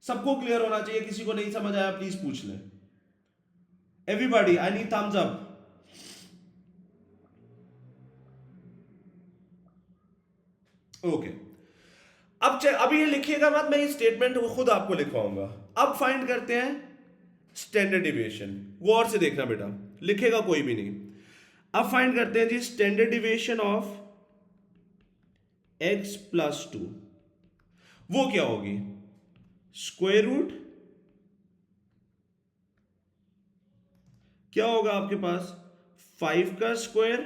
सबको क्लियर होना चाहिए, किसी को नहीं समझ आया प्लीज पूछ लें। Everybody, I need thumbs up. Okay, अब ये लिखिएगा मत, मैं ये स्टेटमेंट खुद आपको लिखवाऊंगा। अब फाइंड करते हैं स्टैंडर्ड डिविएशन। गौर से देखना बेटा, लिखेगा कोई भी नहीं। अब फाइंड करते हैं जी standard deviation of x plus 2। वो क्या होगी, स्क्वायर रूट, क्या होगा आपके पास, 5 का स्क्वायर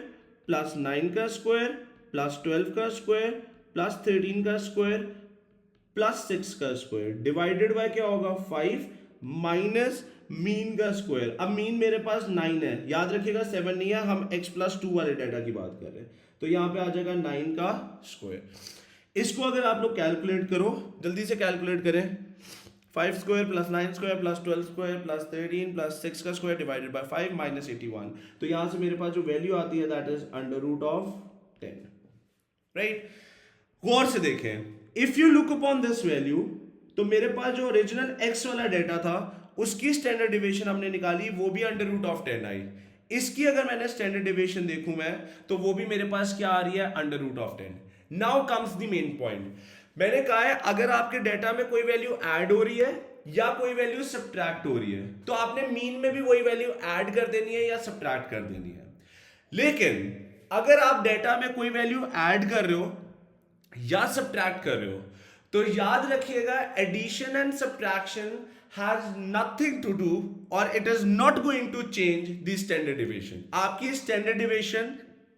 प्लस 9 का स्क्वायर प्लस 12 का स्क्वायर प्लस 13 का स्क्वायर प्लस 6 का स्क्वायर डिवाइडेड बाय क्या होगा, 5 माइनस मीन का स्क्वायर। अब मीन मेरे पास 9 है, याद रखिएगा 7 नहीं है, हम x प्लस 2 वाले डेटा की बात कर रहे हैं, तो यहां पे आ जाएगा 9 का स्क्वायर। इसको अगर आप लोग कैलकुलेट करो, जल्दी से कैलकुलेट करें, 5 square plus 9 square plus 12 square plus 13 plus 6 का स्क्वायर डिवाइडेड बाय 5 माइनस 81, तो यहां से मेरे पास जो वैल्यू आती है that is under root of 10, right. गौर से देखें, if you look upon this value, तो मेरे पास जो ओरिजिनल x वाला डेटा था उसकी स्टैंडर्ड डिविएशन हमने निकाली, वो भी अंडर रूट ऑफ 10 आई। इसकी अगर मैंने स्टैंडर्ड डिविएशन देखूं मैं, तो वो भी मेरे पास क्या आ रही है, under root of 10। Now comes the main point. मैंने कहा है अगर आपके डेटा में कोई वैल्यू ऐड हो रही है या कोई वैल्यू सब्ट्रैक्ट हो रही है, तो आपने मीन में भी वही वैल्यू ऐड कर देनी है या सब्ट्रैक्ट कर देनी है। लेकिन अगर आप डेटा में कोई वैल्यू ऐड कर रहे हो या सब्ट्रैक्ट कर रहे हो, तो याद रखिएगा addition and subtraction has nothing to do और it is not going to change the standard deviation. आपकी स्टैंडर्ड डिविएशन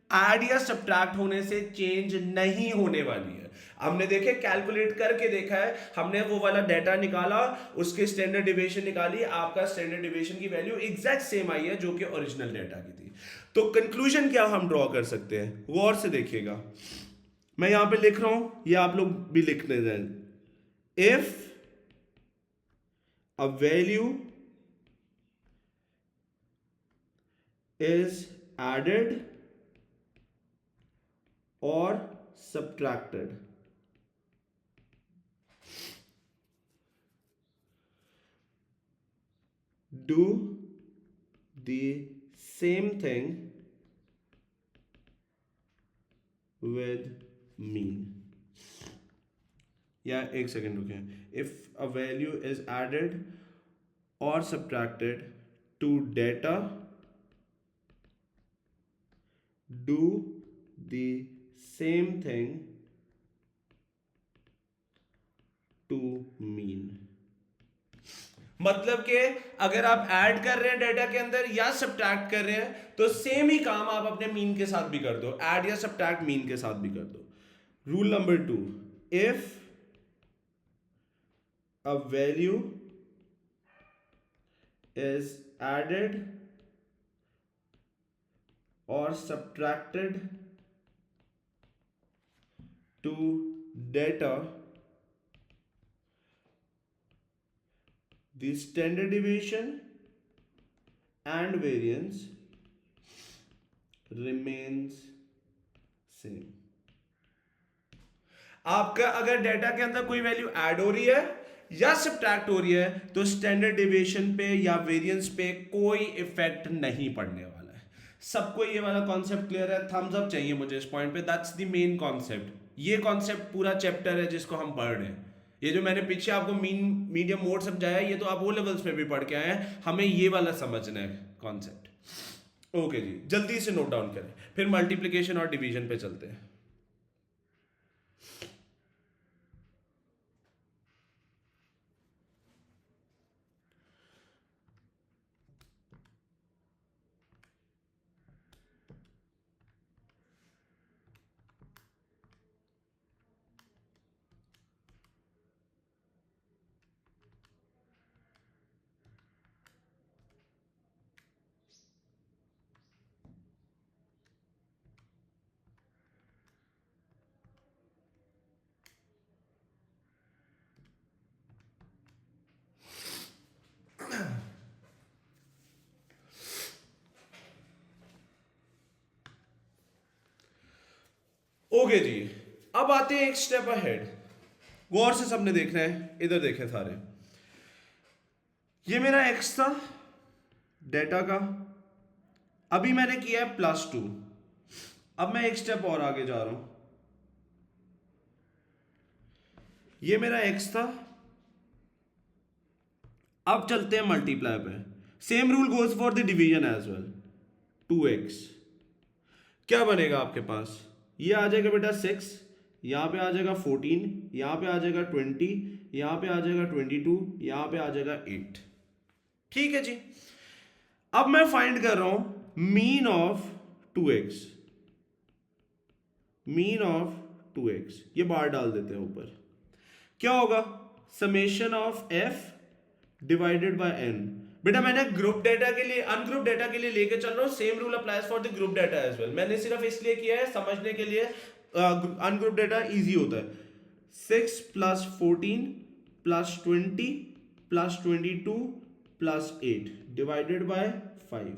ऐड या सब्ट्रैक्ट होने से चेंज नहीं होने वाली है। हमने देखे, कैलकुलेट करके देखा है, हमने वो वाला डेटा निकाला, उसके स्टैंडर्ड डिविएशन निकाली, आपका स्टैंडर्ड डिविएशन की वैल्यू एग्जैक्ट सेम आई है जो कि ओरिजिनल डेटा की थी। तो कंक्लूजन क्या हम ड्रॉ कर सकते हैं, गौर से देखिएगा, मैं यहां पे लिख रहा हूं, ये आप लोग भी लिखने जाए। If a value is added और subtracted, do the same thing with mean। या एक सेकेंड रुकें, if a value is added और subtracted to data, do the same thing to mean। मतलब कि अगर आप ऐड कर रहे हैं डेटा के अंदर या सब्ट्रैक्ट कर रहे हैं, तो सेम ही काम आप अपने मीन के साथ भी कर दो, ऐड या सब्ट्रैक्ट मीन के साथ भी कर दो। Rule number 2, if a value is added or subtracted to data, the standard deviation and variance remains same। आपका अगर डेटा के अंदर कोई वैल्यू ऐड हो रही है या सब्ट्रैक्ट हो रही है तो स्टैंडर्ड डिविएशन पे या वेरिएंस पे कोई इफेक्ट नहीं पड़ने वाला है। सबको ये वाला कॉन्सेप्ट क्लियर है? थम्स अप चाहिए मुझे इस पॉइंट पे। That's the main concept. ये कॉन्सेप्ट पूरा चैप्टर है जिसको हम पढ़ रहे हैं। ये जो मैंने पीछे आपको मीडियम मोड समझाया ये तो आप वो लेवल्स पे भी पढ़ के आए हैं, हमें ये वाला समझना है कॉन्सेप्ट। ओके जी, जल्दी से नोट डाउन करें, फिर मल्टीप्लिकेशन और डिवीजन पे चलते हैं। ओके जी, अब आते हैं एक स्टेप अहेड। गौर से सबने देखना है, इधर देखें सारे। ये मेरा एक्स था डेटा का, अभी मैंने किया है +2। अब मैं एक स्टेप और आगे जा रहा हूं। ये मेरा एक्स था, अब चलते हैं मल्टीप्लाई पे। Same rule goes for the division as well. 2x क्या बनेगा आपके पास? ये आ जाएगा बेटा 6, यहां पे आ जाएगा 14, यहां पे आ जाएगा 20, यहां पे आ जाएगा 22, यहां पे आ जाएगा 8। ठीक है जी। अब मैं फाइंड कर रहा हूं mean of 2x। Mean of 2x ये बार डाल देते हैं ऊपर। क्या होगा? Summation of f divided by n। बेटा मैंने ग्रुप डेटा के लिए अनग्रुप डेटा के लिए लेके चल रहा हूं, same rule applies for the group data as well. मैंने सिर्फ इसलिए किया है समझने के लिए, अनग्रुप डेटा इजी होता है। 6 + 14 + 20 + 22 + 8 डिवाइडेड बाय 5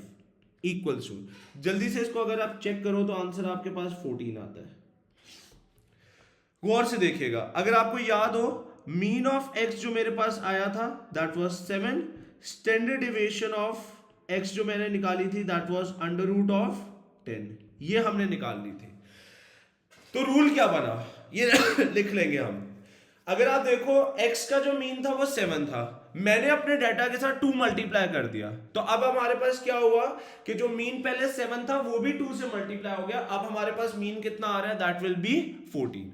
इक्वल्स टू, जल्दी से इसको अगर आप चेक करो तो आंसर आपके पास 14 आता है। गौर से देखिएगा, अगर आपको याद हो मीन ऑफ x जो मेरे पास आया था that was 7, standard deviation of x जो मैंने निकाली थी दैट वाज √10। ये हमने निकाल ली थी। तो रूल क्या बना ये लिख लेंगे हम। अगर आप देखो x का जो मीन था वो 7 था, मैंने अपने डाटा के साथ 2 मल्टीप्लाई कर दिया, तो अब हमारे पास क्या हुआ कि जो मीन पहले 7 था वो भी 2 से मल्टीप्लाई हो गया। अब हमारे पास मीन कितना आ रहा है? That will B 14।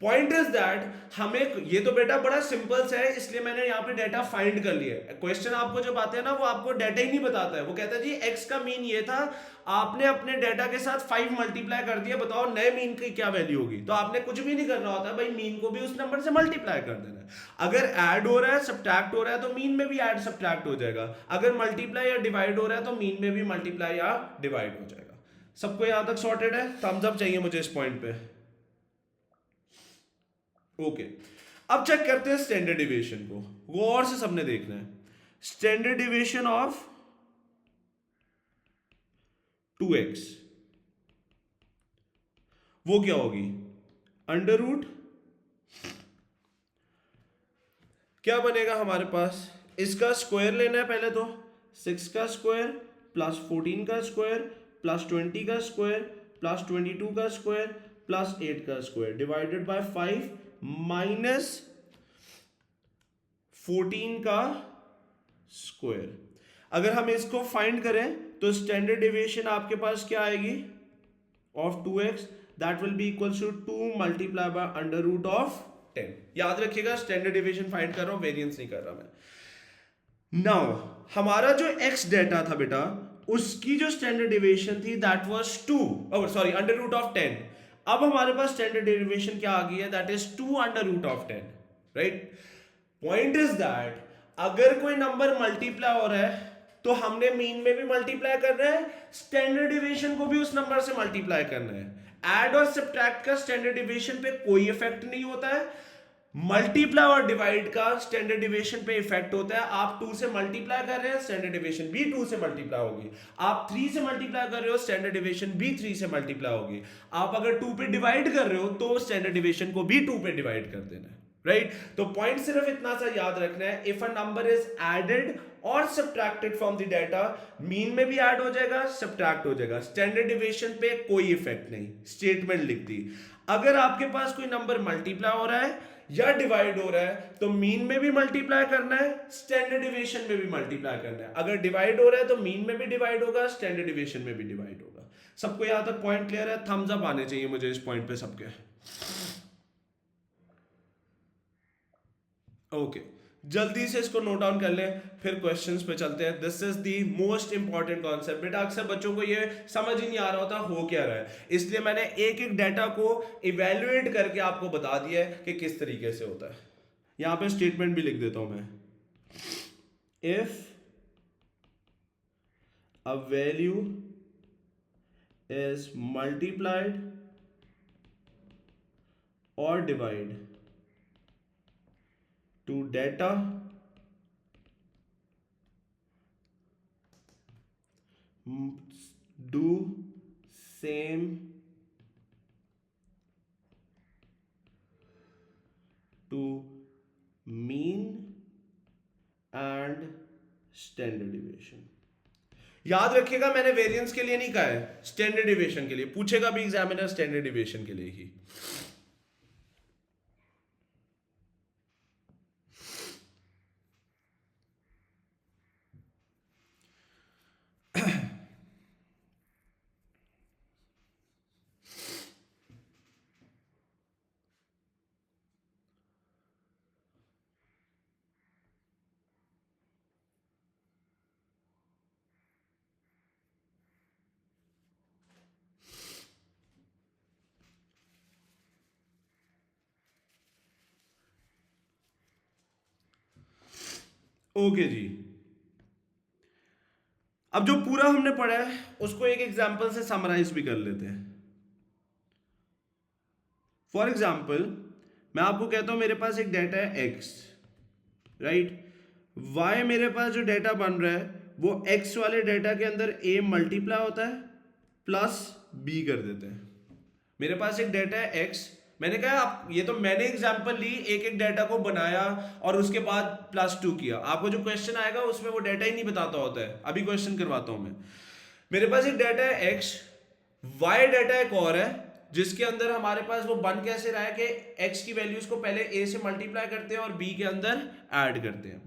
Point is that हमें ये तो बेटा बड़ा सिंपल सा है, इसलिए मैंने यहाँ पे डाटा फाइंड कर लिया है। क्वेश्चन आपको जब आते हैं ना वो आपको डाटा ही नहीं बताता है, वो कहता है जी एक्स का मीन ये था, आपने अपने डाटा के साथ 5 मल्टीप्लाई कर दिया, बताओ नए मीन की क्या वैल्यू होगी। तो आपने कुछ भी नहीं करना होता भाई, मीन को भी उस नंबर से मल्टीप्लाई कर देना है। अगर ऐड हो रहा है सब्ट्रैक्ट हो रहा है तो मीन में भी ऐड सब्ट्रैक्ट हो जाएगा, अगर मल्टीप्लाई या डिवाइड हो रहा है तो मीन में भी मल्टीप्लाई या डिवाइड हो जाएगा। सबको यहां तक सॉर्टेड है? थम्स अप चाहिए मुझे इस पॉइंट पे। ओके अब चेक करते हैं स्टैंडर्ड डिविएशन को। गौर से सबने देखना है। स्टैंडर्ड डिविएशन ऑफ 2x वो क्या होगी? अंडर रूट क्या बनेगा हमारे पास? इसका स्क्वायर लेना है पहले तो, 6 का स्क्वायर प्लस 14 का स्क्वायर प्लस 20 का स्क्वायर प्लस 22 का स्क्वायर प्लस 8 का स्क्वायर डिवाइडेड बाय 5 माइनस 14 का स्क्वायर। अगर हम इसको फाइंड करें तो स्टैंडर्ड डेविएशन आपके पास क्या आएगी of 2x? That will be equals to 2 multiply by under root of 10। याद रखिएगा स्टैंडर्ड डेविएशन फाइंड कर रहा हूं, वेरिएंस नहीं कर रहा मैं। नाउ हमारा जो x डेटा था बेटा उसकी जो स्टैंडर्ड डेविएशन थी that was 2 sorry under root of 10। अब हमारे पास स्टैंडर्ड डेरिवेशन क्या आ गई है? That is 2 under root of 10, right? Point is that अगर कोई नंबर मल्टीप्लाई हो रहा है तो हमने मीन में भी मल्टीप्लाई करना है, स्टैंडर्ड डेविएशन को भी उस नंबर से मल्टीप्लाई करना है। ऐड और सब्ट्रैक्ट का स्टैंडर्ड डेविएशन पे कोई इफेक्ट नहीं होता है, मल्टीप्लाई और डिवाइड का स्टैंडर्ड डिविएशन पे इफेक्ट होता है। आप 2 से मल्टीप्लाई कर रहे हैं, स्टैंडर्ड डिविएशन भी 2 से मल्टीप्लाई होगी। आप 3 से मल्टीप्लाई कर रहे हो, स्टैंडर्ड डिविएशन भी 3 से मल्टीप्लाई होगी। आप अगर 2 पे डिवाइड कर रहे हो तो स्टैंडर्ड डिविएशन को भी 2 पे डिवाइड कर देना है, राइट। तो पॉइंट सिर्फ इतना सा याद रखना है, if a number is added और subtracted from the data, mean में भी ऐड हो जाएगा, सब्ट्रैक्ट हो जाएगा, स्टैंडर्ड डिविएशन पे कोई इफेक्ट नहीं। स्टेटमेंट लिख दी। अगर आपके पास कोई नंबर मल्टीप्लाई हो रहा है या डिवाइड हो रहा है तो मीन में भी मल्टीप्लाई करना है, स्टैंडर्ड डिविएशन में भी मल्टीप्लाई करना है। अगर डिवाइड हो रहा है तो मीन में भी डिवाइड होगा, स्टैंडर्ड डिविएशन में भी डिवाइड होगा। सबको यहां तक पॉइंट क्लियर है? थम्स अप आने चाहिए मुझे इस पॉइंट पे सबके। ओके, जल्दी से इसको नोट डाउन कर लें, फिर क्वेश्चंस पे चलते हैं। This is the most important concept. बेटा अक्सर बच्चों को ये समझ ही नहीं आ रहा होता हो क्या रहा है, इसलिए मैंने एक एक डाटा को इवेल्युएट करके आपको बता दिया है कि किस तरीके से होता है। यहां पे स्टेटमेंट भी लिख देता हूं मैं। If a value is multiplied और divide to data do same to mean and standard deviation। याद रखिएगा मैंने वेरिएंस के लिए नहीं कहा है, स्टैंडर्ड डिविएशन के लिए पूछेगा भी एग्जामिनर, स्टैंडर्ड डिविएशन के लिए ही। ओके जी, अब जो पूरा हमने पढ़ा है उसको एक एग्जांपल से समराइज भी कर लेते हैं। फॉर एग्जांपल मैं आपको कहता हूं मेरे पास एक डाटा है x, राइट। y मेरे पास जो डाटा बन रहा है वो x वाले डाटा के अंदर a मल्टीप्लाई होता है प्लस b कर देते हैं। मेरे पास एक डाटा है x, मैंने कहा आप ये तो मैंने एग्जांपल ली, एक एक डाटा को बनाया और उसके बाद +2 किया। आपको जो क्वेश्चन आएगा उसमें वो डाटा ही नहीं बताता होता है। अभी क्वेश्चन करवाता हूं मैं। मेरे पास एक डाटा है x, y डाटा एक और है जिसके अंदर हमारे पास वो बन कैसे रहा है कि x की वैल्यूज को पहले a से मल्टीप्लाई करते हैं और b के अंदर ऐड करते हैं।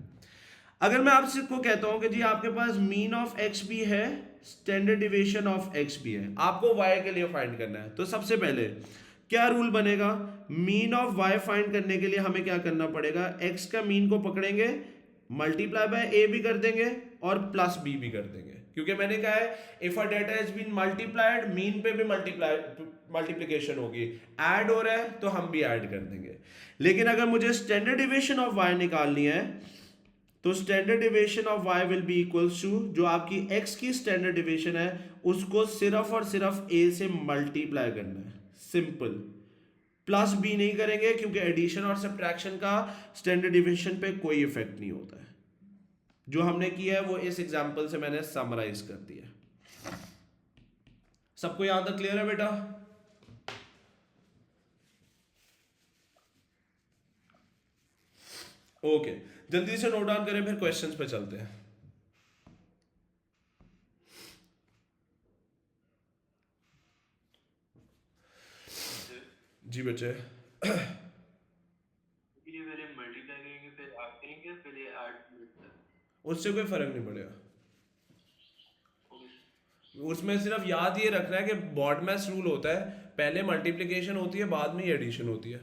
अगर मैं आपसे को कहता हूं कि जी आपके पास मीन ऑफ x भी है, स्टैंडर्ड डिविएशन ऑफ x भी है, आपको y के लिए फाइंड करना है, तो सबसे पहले क्या रूल बनेगा? मीन ऑफ y फाइंड करने के लिए हमें क्या करना पड़ेगा? x का मीन को पकड़ेंगे, मल्टीप्लाई बाय a भी कर देंगे और प्लस b भी कर देंगे, क्योंकि मैंने कहा है if a data has been multiplied, mean पे भी मल्टीप्लिकेशन होगी, ऐड हो रहा है तो हम भी ऐड कर देंगे। लेकिन अगर मुझे स्टैंडर्ड डिविएशन ऑफ y निकालनी है तो standard deviation of y will be equals to जो आपकी x की स्टैंडर्ड डिविएशन है उसको सिर्फ और सिर्फ a से मल्टीप्लाई करना है, सिंपल। प्लस b नहीं करेंगे क्योंकि एडिशन और सब्ट्रैक्शन का स्टैंडर्ड डिविएशन पे कोई इफेक्ट नहीं होता है। जो हमने किया है वो इस एग्जांपल से मैंने समराइज कर दिया। सबको यहां तक क्लियर है बेटा? ओके, जल्दी से नोट डाउन करें, फिर क्वेश्चंस पे चलते हैं। जी बच्चे, उससे कोई फर्क नहीं पड़ेगा। उसमें सिर्फ याद ये रखना है कि बॉडमैस रूल होता है, पहले मल्टीप्लिकेशन होती है बाद में ही एडिशन होती है।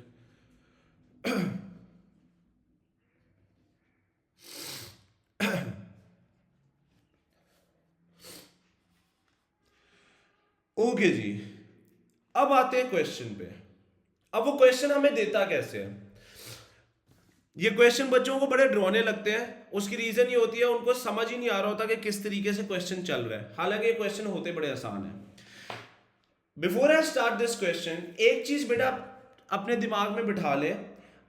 ओके जी, अब आते हैं क्वेश्चन पे। अब वो क्वेश्चन हमें देता कैसे है? ये क्वेश्चन बच्चों को बड़े डरावने लगते हैं, उसकी रीजन ये होती है उनको समझ ही नहीं आ रहा होता कि किस तरीके से क्वेश्चन चल रहा है, हालांकि ये क्वेश्चन होते बड़े आसान है। Before I start this question, एक चीज बेटा अपने दिमाग में बिठा ले,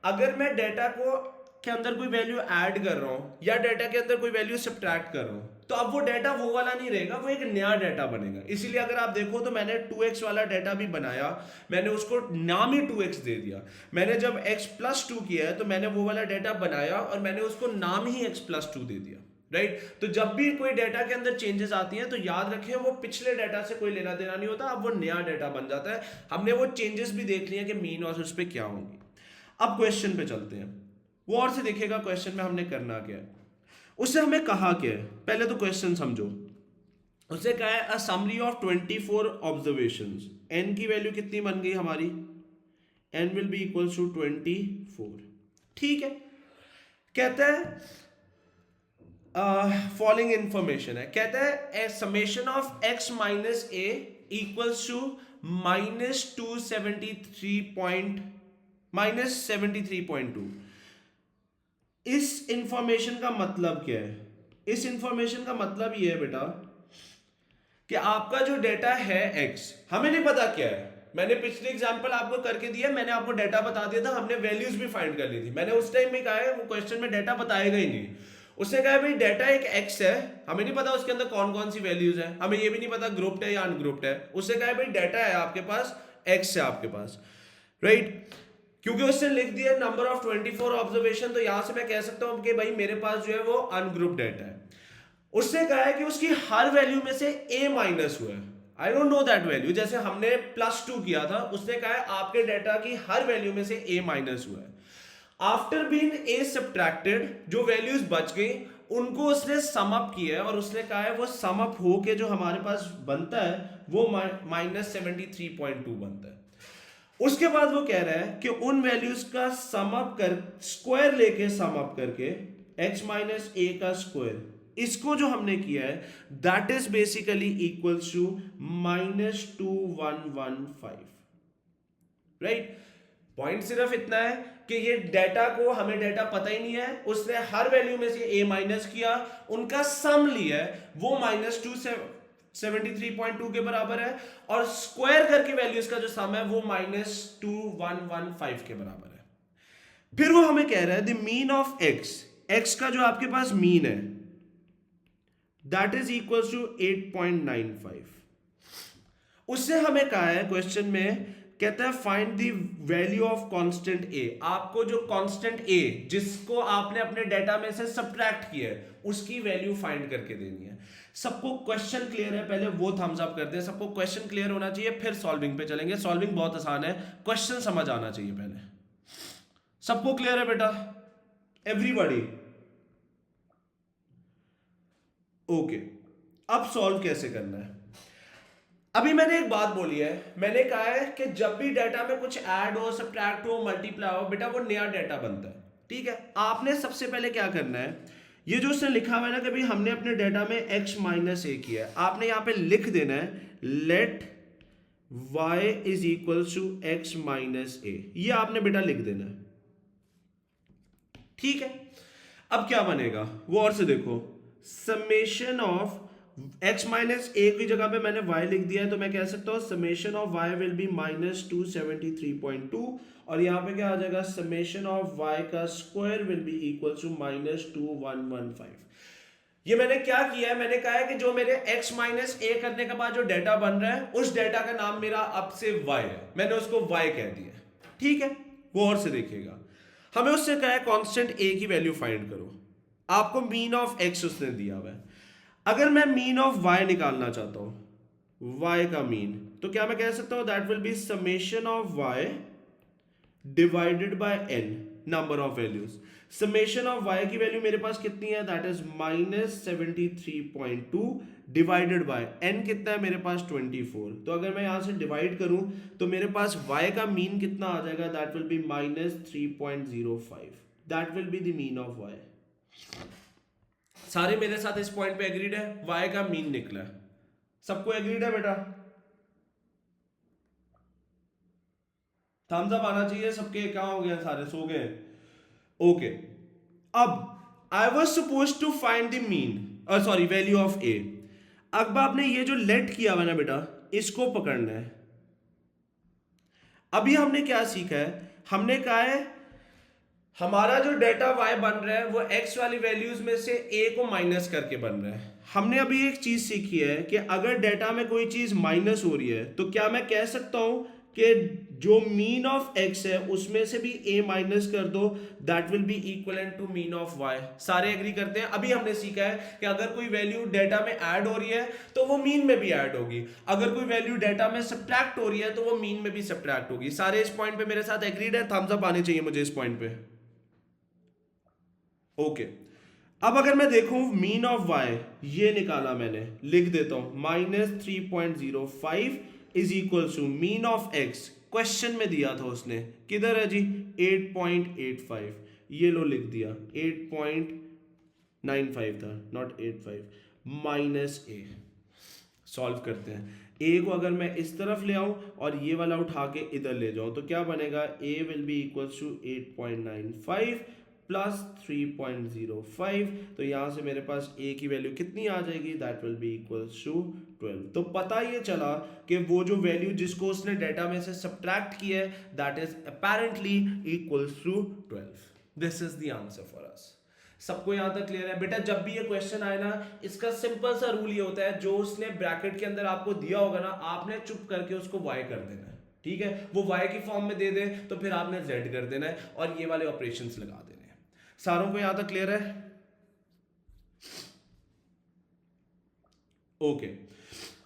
अगर मैं डेटा को के अंदर कोई वैल्यू ऐड कर रहा हूं या डेटा के अंदर कोई वैल्यू सब्ट्रैक्ट कर रहा हूं, तो अब वो डेटा वो वाला नहीं रहेगा, वो एक नया डेटा बनेगा। इसीलिए अगर आप देखो तो मैंने 2x वाला डेटा भी बनाया, मैंने उसको नाम ही 2x दे दिया। मैंने जब x+2 किया है तो मैंने वो वाला डेटा बनाया और मैंने उसको नाम ही x+2 दे दिया, राइट। तो जब भी कोई डेटा के अंदर चेंजेस आती हैं तो याद रखें वो पिछले डेटा से कोई लेना देना नहीं होता, अब वो नया डेटा बन जाता है। हमने वो चेंजेस भी देख लिए कि मीन और उस पर क्या होंगी। अब क्वेश्चन पे चलते हैं, वो और से देखिएगा क्वेश्चन में हमने करना क्या है। उससे हमें कहा क्या है, पहले तो क्वेश्चन समझो। उससे कहा है a summary of 24 observations, n की वैल्यू कितनी बन गई हमारी, n will be equals to 24, ठीक है। कहता है फॉलोइंग इंफॉर्मेशन है, कहता है a summation of x minus a equals to -73.2। इस इंफॉर्मेशन का मतलब क्या है, इस इंफॉर्मेशन का मतलब ये है बेटा कि आपका जो डेटा है x, हमें नहीं पता क्या है। मैंने पिछले एग्जांपल आपको करके दिया, मैंने आपको डेटा बता दिया था, हमने वैल्यूज भी फाइंड कर ली थी। मैंने उस टाइम में कहा है वो क्वेश्चन में डेटा बताएगा ही नहीं। उसने कहा भाई डेटा एक x है, हमें नहीं पता उसके अंदर कौन कौन सी वैल्यूज है, हमें ये भी नहीं पता ग्रुप्ड है या अनग्रुप्ड है। उसने कहा भाई डेटा है आपके पास, x है आपके पास, राइट। क्योंकि उसने लिख दिया नंबर ऑफ 24 ऑब्जर्वेशन, तो यहां से मैं कह सकता हूं कि भाई मेरे पास जो है वो अनग्रुप्ड डेटा है। उसने कहा है कि उसकी हर वैल्यू में से a माइनस हुआ है, आई डोंट नो दैट वैल्यू। जैसे हमने +2 किया था, उसने कहा है आपके डेटा की हर वैल्यू में से a माइनस हुआ है। आफ्टर बीइंग a सब्ट्रैक्टेड, जो वैल्यूज बच गई उनको उसने सम अप किया है और उसने कहा है वो सम अप हो के जो हमारे पास बनता है वो -73.2 बनता है। उसके बाद वो कह रहा है कि उन वैल्यूज का सम अप कर, स्क्वायर लेके सम अप करके x माइनस ए का स्क्वायर, इसको जो हमने किया है that is basically equals to -2115, right. Point सिर्फ इतना है कि ये डेटा को, हमें डेटा पता ही नहीं है, उसने हर वैल्यू में से a माइनस किया, उनका सम लिया है, वो -273.2 के बराबर है, और स्क्वायर करके वैल्यूज का जो सम है वो -2115 के बराबर है। फिर वो हमें कह रहा है द मीन ऑफ x का जो आपके पास मीन है दैट इज इक्वल्स टू 8.95। उससे हमें कहा है क्वेश्चन में, कहता है find the value of constant a। आपको जो कांस्टेंट a जिसको आपने अपने डेटा में से सब्ट्रैक्ट किया है उसकी वैल्यू फाइंड करके देनी है। सबको क्वेश्चन क्लियर है? पहले वो थम्स अप करते हैं। सबको क्वेश्चन क्लियर होना चाहिए, फिर सॉल्विंग पे चलेंगे। सॉल्विंग बहुत आसान है, क्वेश्चन समझ आना चाहिए पहले। सबको क्लियर है बेटा? Everybody okay. अब सॉल्व कैसे करना है? अभी मैंने एक बात बोली है, मैंने कहा है कि जब भी डाटा में कुछ ऐड हो, सब्ट्रैक्ट हो, मल्टीप्लाई हो, बेटा वो नया डाटा बनता है, ठीक है। आपने सबसे पहले क्या करना है, ये जो उसने लिखा हुआ है ना कि भाई हमने अपने डाटा में x माइनस ए किया है, आपने यहां पे लिख देना है let y is equal to x minus a. ये आपने बेटा लिख देना है, ठीक है। अब क्या बनेगा वो और से देखो, समेशन ऑफ x माइनस ए की जगह पे मैंने y लिख दिया है, तो मैं कह सकता हूं summation of y will be -273.2, और यहां पे क्या आ जाएगा, समेशन ऑफ y का square will be equal to -2115। ये मैंने क्या किया है, मैंने कहा है कि जो मेरे x माइनस ए करने के बाद जो डेटा बन रहा है उस डेटा का नाम मेरा अब से y है, मैंने उसको y कह दिया, ठीक है। वो और से देखिएगा, हमें उससे कहा है कांस्टेंट a की वैल्यू फाइंड करो, आपको मीन ऑफ x उसने दिया हुआ है। अगर मैं मीन ऑफ y निकालना चाहता हूं, y का मीन, तो क्या मैं कह सकता हूं that will be summation of y divided by n, number of values. Summation of y की वैल्यू मेरे पास कितनी है, that is -73.2 divided by n कितना है मेरे पास 24। तो अगर मैं यहां से डिवाइड करूं तो मेरे पास y का मीन कितना आ जाएगा, that will B -3.05, that will be the mean of y। सारे मेरे साथ इस पॉइंट पे एग्रीड है, y का मीन निकला है। सबको एग्रीड है बेटा? थम्स अप आना चाहिए सबके। कहां हो गए सारे, सो गए? ओके। अब I was suppose to find the mean, sorry value of a। अब आपने ये जो लेट किया हुआ ना बेटा, इसको पकड़ना है। अभी हमने क्या सीखा है, हमने कहा है हमारा जो डेटा y बन रहा है वो x वाली वैल्यूज में से a को माइनस करके बन रहा है। हमने अभी एक चीज सीखी है कि अगर डेटा में कोई चीज माइनस हो रही है तो क्या मैं कह सकता हूं कि जो मीन ऑफ x है उसमें से भी a माइनस कर दो, that will be equivalent to mean of y। सारे एग्री करते हैं। अभी हमने सीखा है कि अगर कोई वैल्यू डेटा में ऐड हो रही है तो वो मीन में भी ऐड होगी, अगर कोई वैल्यू डेटा में सब्ट्रैक्ट हो रही है तो वो मीन में भी सब्ट्रैक्ट होगी। सारे इस पॉइंट पे मेरे साथ एग्रीड है? थम्स अप आने चाहिए मुझे इस पॉइंट पे। ओके अब अगर मैं देखूं मीन ऑफ वाई, ये निकाला मैंने, लिख देता हूं -3.05 is equal to mean of x. Question में दिया था उसने, किधर है जी? 8.85। ये लो लिख दिया, 8.95 था, नॉट 85, माइनस ए। सॉल्व करते हैं। ए को अगर मैं इस तरफ ले आऊं और ये वाला उठा के इधर ले जाऊं तो क्या बनेगा? A will be equal to 8.95 plus 3.05। तो यहां से मेरे पास ए की वैल्यू कितनी आ जाएगी? That will be equal to 12। तो पता ये चला कि वो जो वैल्यू जिसको उसने डेटा में से सब्ट्रैक्ट किया है that is apparently equal to 12। This is the answer for us. सबको यहां तक क्लियर है? बेटा जब भी ये क्वेश्चन आए ना, इसका सिंपल सा रूल ये होता है, जो उसने ब्रैकेट के अंदर आपको दिया होगा ना, आपने चुप करके उसको y कर देना है। ठीक है, वो y की फॉर्म में दे दे तो फिर आपने z कर देना है और ये वाले ऑपरेशंस लगा देने हैं। सारों को यहां तक क्लियर है? ओके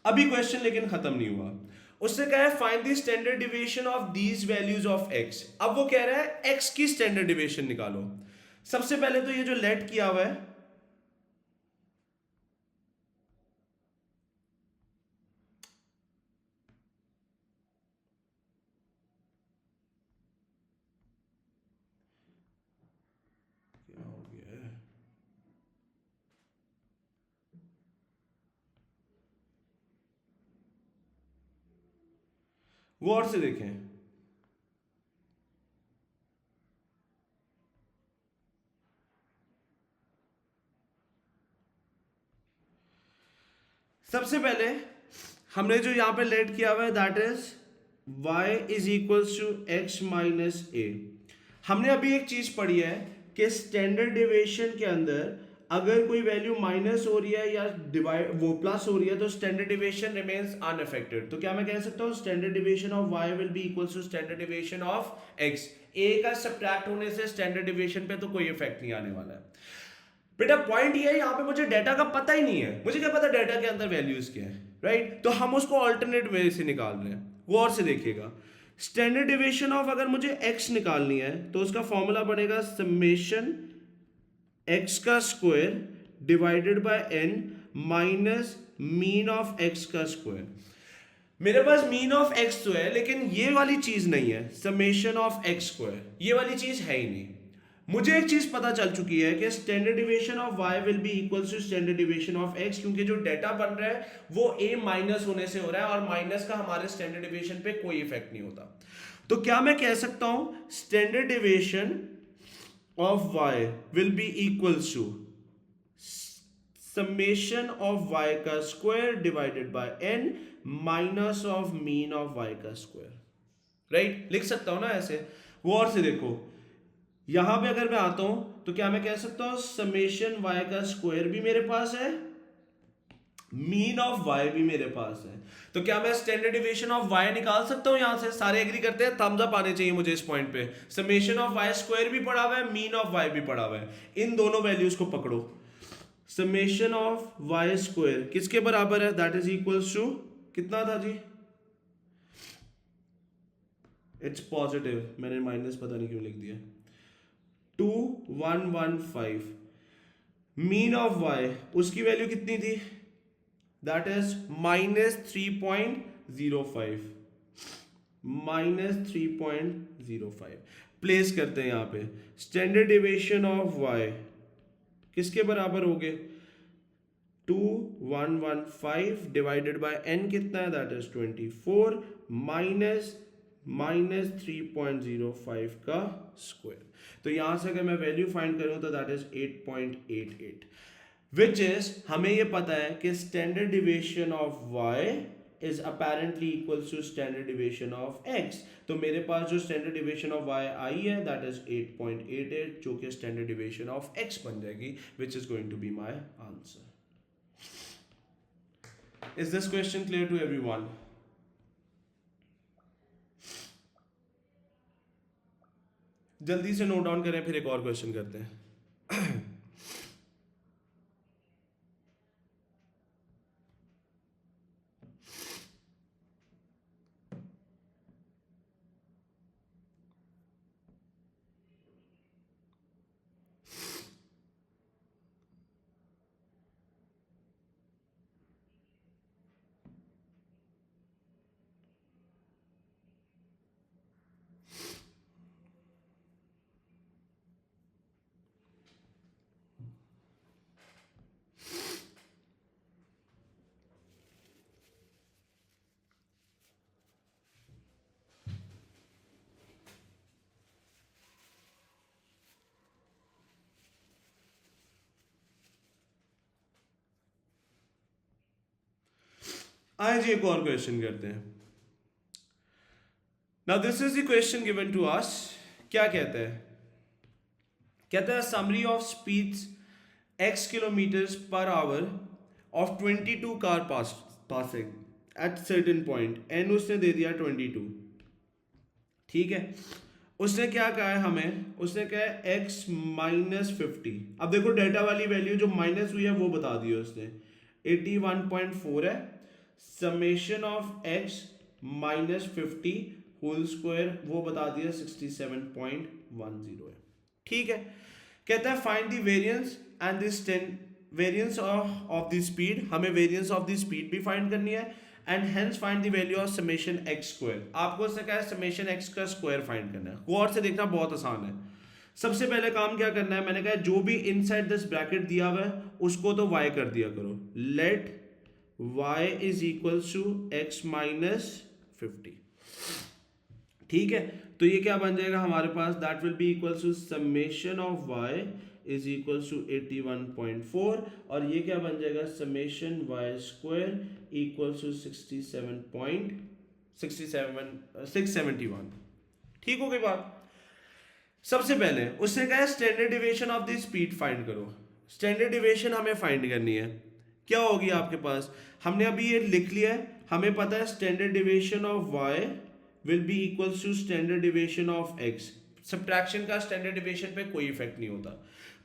अभी क्वेश्चन लेकिन खत्म नहीं हुआ। उससे कहा है find the standard deviation of these values of x। अब वो कह रहा है x की स्टैंडर्ड डिविएशन निकालो। सबसे पहले तो ये जो लेट किया हुआ है, क्या हो गया है? गौर से देखें, सबसे पहले हमने जो यहां पे लेट किया हुआ है that is y is equals to x minus a. हमने अभी एक चीज पढ़ी है कि स्टैंडर्ड डिविएशन के अंदर अगर कोई वैल्यू माइनस हो रही है या डिवाइड वो प्लस हो रही है तो स्टैंडर्ड डिविएशन रिमेन्स अनअफेक्टेड। तो क्या मैं कह सकता हूं standard deviation of y will be equals to standard deviation of x। a का सब्ट्रैक्ट होने से स्टैंडर्ड डिविएशन पे तो कोई इफेक्ट नहीं आने वाला है। बेटा पॉइंट ये है, यहां पे मुझे डेटा का पता ही नहीं है, मुझे क्या पता डेटा के अंदर वैल्यूज क्या है, राइट? तो हम उसको ऑल्टरनेट वे से निकाल रहे हैं। गौर से देखिएगा, स्टैंडर्ड डिविएशन ऑफ अगर मुझे x निकालनी है तो उसका फॉर्मूला बनेगा समेशन x का square divided by n minus mean of x का स्क्वायर। मेरे पास मीन ऑफ x तो है लेकिन ये वाली चीज नहीं है, समेशन ऑफ x स्क्वायर, ये वाली चीज है ही नहीं। मुझे एक चीज पता चल चुकी है कि standard deviation of y will be equal to standard deviation of x, क्योंकि जो डेटा बन रहा है वो a माइनस होने से हो रहा है और माइनस का हमारे स्टैंडर्ड डिविएशन पे कोई इफेक्ट नहीं होता। तो क्या मैं कह सकता हूं standard deviation of y will be equal to summation of y का square divided by n minus of mean of y का स्क्वायर, राइट? लिख सकता हूं ना ऐसे। गौर से देखो, यहां पे अगर मैं आता हूं तो क्या मैं कह सकता हूं समेशन y का स्क्वायर भी मेरे पास है, मीन ऑफ y भी मेरे पास है। तो क्या मैं स्टैंडर्ड डिविएशन ऑफ y निकाल सकता हूं यहां से? सारे एग्री करते हैं? थम्स अप आने चाहिए मुझे इस पॉइंट पे। समेशन ऑफ y स्क्वायर भी पढ़ा हुआ है, मीन ऑफ y भी पढ़ा हुआ है, इन दोनों वैल्यूज को पकड़ो। समेशन ऑफ y स्क्वायर किसके बराबर है? दैट इज इक्वल्स टू कितना था जी? इट्स पॉजिटिव, मैंने माइनस पता नहीं क्यों लिख दिया, 2115। मीन ऑफ y उसकी वैल्यू कितनी थी? That is -3.05, -3.05। प्लेस करते हैं यहां पे। स्टैंडर्ड डिविएशन ऑफ y किसके बराबर हो गए? 2115 डिवाइडेड बाय n कितना है? दैट इज 24 माइनस -3.05 का स्क्वायर। तो यहां से अगर मैं वैल्यू फाइंड करूं तो दैट इज 8.88, विच इज, हमें ये पता है कि standard deviation of y is apparently equals to standard deviation of x। तो मेरे पास जो स्टैंडर्ड डिविएशन ऑफ y आई है दैट इज 8.88, जो कि स्टैंडर्ड डिविएशन ऑफ x बन जाएगी, which is going to be my answer. Is this question clear to everyone? जल्दी से नोट डाउन करें, फिर एक और क्वेश्चन करते हैं। आइए जी एक और क्वेश्चन करते हैं। Now this is the question given to us. क्या कहता है? कहता है summary of speeds x kilometres per hour of 22 car passing at certain point, n उसने दे दिया 22। ठीक है, उसने क्या कहा है हमें? उसने कहा है x माइनस 50। अब देखो डेटा वाली वैल्यू जो माइनस हुई है वो बता दी है उसने, 81.4 है। Summation of x minus 50 whole square वो बता दिया 67.10 है। ठीक है, कहता है find the variance and this variance of the speed. हमें वेरिएंस ऑफ द स्पीड भी फाइंड करनी है and hence find the value of summation x square. आपको उसने कहा है समेशन x का स्क्वायर फाइंड करना है। गौर से देखना, बहुत आसान है। सबसे पहले काम क्या करना है? मैंने कहा जो भी इनसाइड दिस ब्रैकेट दिया हुआ है उसको तो y कर दिया करो। Let y is equal to x minus 50। ठीक है, तो ये क्या बन जाएगा हमारे पास? That will be equal to summation of y is equal to 81.4 और ये क्या बन जाएगा? Summation y square equal to 671। ठीक हो गई बात? सबसे पहले उसने कहा standard deviation of the speed find करो। स्टैंडर्ड डिविएशन हमें फाइंड करनी है। क्या होगी आपके पास? हमने अभी ये लिख लिया है, हमें पता है standard deviation of y will be equal to standard deviation of x। Subtraction का स्टैंडर्ड डिविएशन पे कोई इफेक्ट नहीं होता।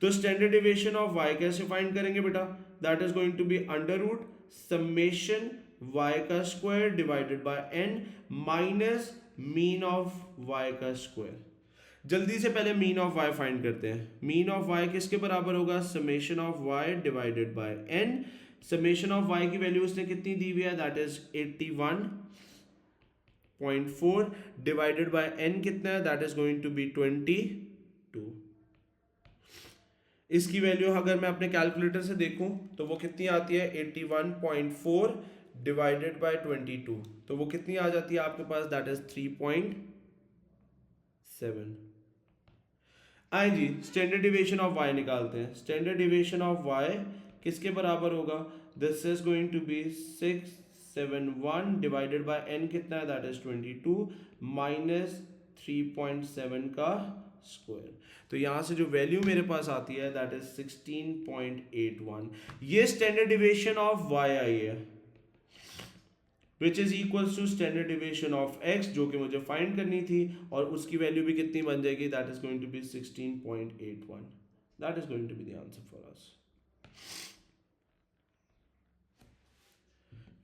तो स्टैंडर्ड डिविएशन ऑफ y कैसे फाइंड करेंगे बेटा? That is going to be under root summation y का square divided by n minus mean of y का स्क्वायर। जल्दी से पहले मीन ऑफ y फाइंड करते हैं। मीन ऑफ y किसके बराबर होगा? Summation of y divided by n। Summation of y की वैल्यू उसने कितनी दी हुई है? That is 81.4 divided by n कितना है? That is going to be 22। इसकी वैल्यू अगर मैं अपने कैलकुलेटर से देखूं तो वो कितनी आती है? 81.4 डिवाइडेड बाय 22, तो वो कितनी आ जाती है आपके पास? That is 3.7। आए जी स्टैंडर्ड डिविएशन ऑफ y निकालते हैं। स्टैंडर्ड डिविएशन ऑफ y किसके बराबर होगा? This is going to be 671 divided by n कितना है? दैट इज 22 माइनस 3.7 का स्क्वायर। तो यहां से जो वैल्यू मेरे पास आती है दैट इज 16.81। ये स्टैंडर्ड डिविएशन ऑफ y आई है which is equal to standard deviation of x, जो कि मुझे फाइंड करनी थी, और उसकी वैल्यू भी कितनी बन जाएगी? That is going to be 16.81। That is going to be the answer for us.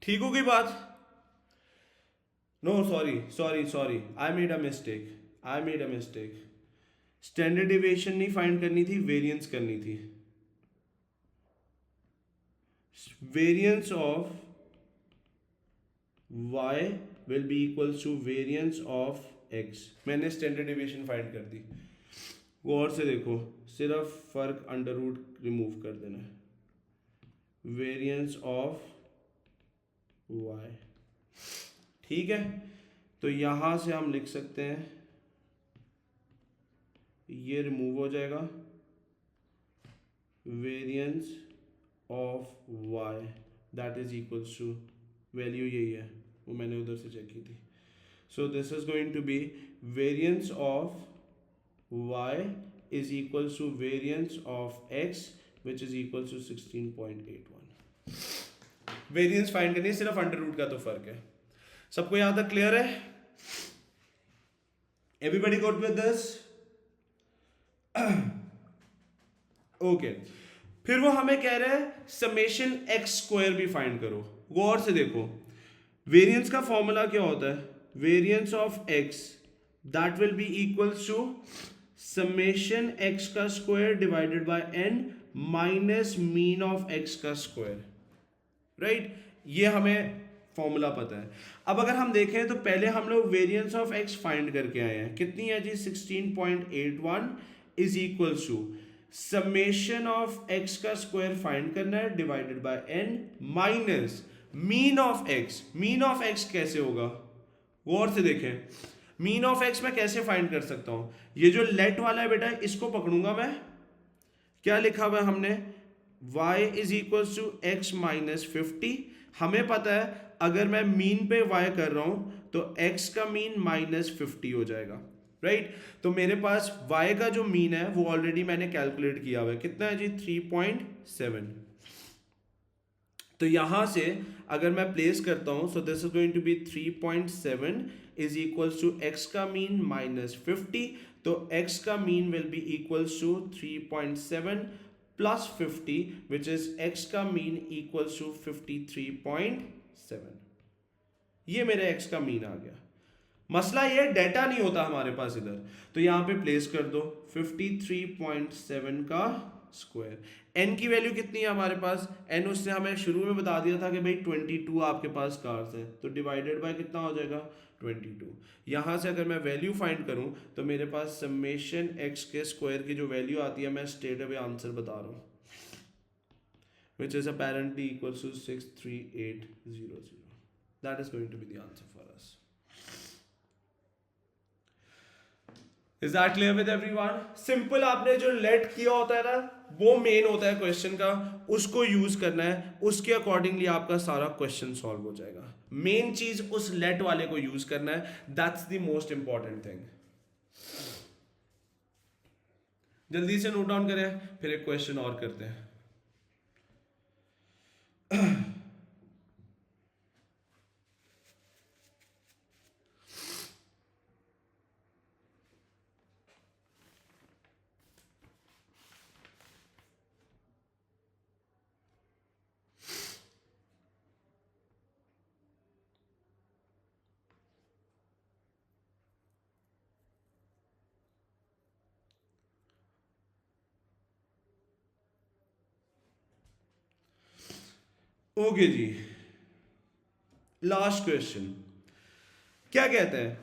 ठीक हो गई बात? No sorry I made a mistake. Standard deviation नहीं फाइंड करनी थी, वेरिएंस करनी थी। Variance of y will be equals to variance of x। मैंने स्टैंडर्ड डिविएशन फाइंड कर दी। गौर से देखो, सिर्फ फर्क अंडर रूट रिमूव कर देना है। वेरिएंस ऑफ y, ठीक है, तो यहां से हम लिख सकते हैं, ये रिमूव हो जाएगा। Variance of y that is equals to value यही है, वो मैंने उधर से चेक की थी. So this is going to be variance of y is equal to variance of x which is equal to 16.81. Variance find करनी है, सिर्फ अंडर रूट का तो फर्क है. सबको यहां तक क्लियर है? Everybody got with this? Okay. फिर वो हमें कह रहे हैं समेशन एक्स स्क्वायर भी फाइंड करो. गौर से देखो, वेरिएंस का फॉर्मूला क्या होता है? Variance of x that will be equal to summation x का square divided by n minus mean of x का स्क्वायर. राइट, ये हमें फॉर्मूला पता है. अब अगर हम देखें तो पहले हम लोग वेरिएंस ऑफ एक्स फाइंड करके आए हैं. कितनी है जी? 16.81 is equal to summation of x का स्क्वायर फाइंड करना है divided by n minus mean of x. Mean of x कैसे होगा? गौर से देखें, मीन ऑफ एक्स मैं कैसे फाइंड कर सकता हूं? ये जो लेट वाला है बेटा, इसको पकड़ूंगा मैं. क्या लिखा हुआ है हमने? y is equal to x minus 50. हमें पता है अगर मैं मीन पे y कर रहा हूं तो x का मीन माइनस 50 हो जाएगा. राइट, तो मेरे पास y का जो मीन है वो ऑलरेडी मैंने कैलकुलेट किया हुआ है. कितना है जी? 3.7. तो यहां से अगर मैं प्लेस करता हूं, so this is going to be 3.7 is equal to x का मीन माइनस 50. तो x का mean will be equal to 3.7 plus 50 which is x का मीन इक्वल टू 53.7. ये मेरे x का मीन आ गया. मसला ये डेटा नहीं होता हमारे पास इधर, तो यहां पे प्लेस कर दो 53.7 का स्क्वायर. n की वैल्यू कितनी है हमारे पास? n उसने हमें शुरू में बता दिया था कि भाई 22 आपके पास कार्स हैं, तो डिवाइडेड बाय कितना हो जाएगा? 22. यहां से अगर मैं वैल्यू फाइंड करूं तो मेरे पास समेशन x के स्क्वायर की जो वैल्यू आती है, मैं स्ट्रेट अवे आंसर बता रहा हूं, which is apparently equals to 63800. That is going to be the answer for us. Is that clear with everyone? Simple, आपने जो लेट किया होता है ना, वो मेन होता है क्वेश्चन का, उसको यूज करना है, उसके अकॉर्डिंगली आपका सारा क्वेश्चन सॉल्व हो जाएगा. मेन चीज उस लेट वाले को यूज करना है, that's the most important thing. जल्दी से नोट डाउन करें, फिर एक क्वेश्चन और करते हैं. ओके जी, लास्ट क्वेश्चन क्या कहते हैं?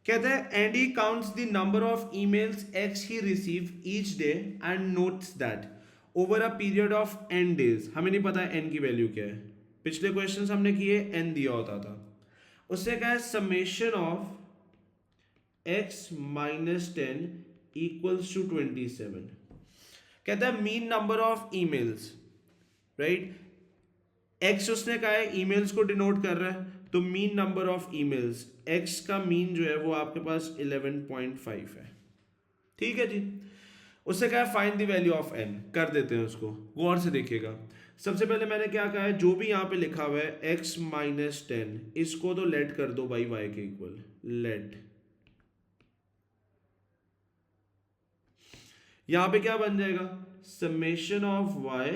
कहते हैं Andy counts the number of emails x he receive each day and notes that over a period of n days. हमें नहीं पता n की वैल्यू क्या है. पिछले क्वेश्चंस हमने किए, n दिया होता था. उससे कहा है summation of x minus 10 equals to 27. कहता है mean number of emails. Right, x उसने कहा है ईमेल्स को डिनोट कर रहा है, तो mean number of emails, x का मीन जो है वो आपके पास 11.5 है. ठीक है जी. उससे कहा है find the value of n. कर देते हैं उसको. गौर से देखिएगा, सबसे पहले मैंने क्या कहा है, जो भी यहां पे लिखा हुआ है x माइनस 10, इसको तो लेट कर दो बाई y के इक्वल. लेट, यहां पे क्या बन जाएगा? Summation of y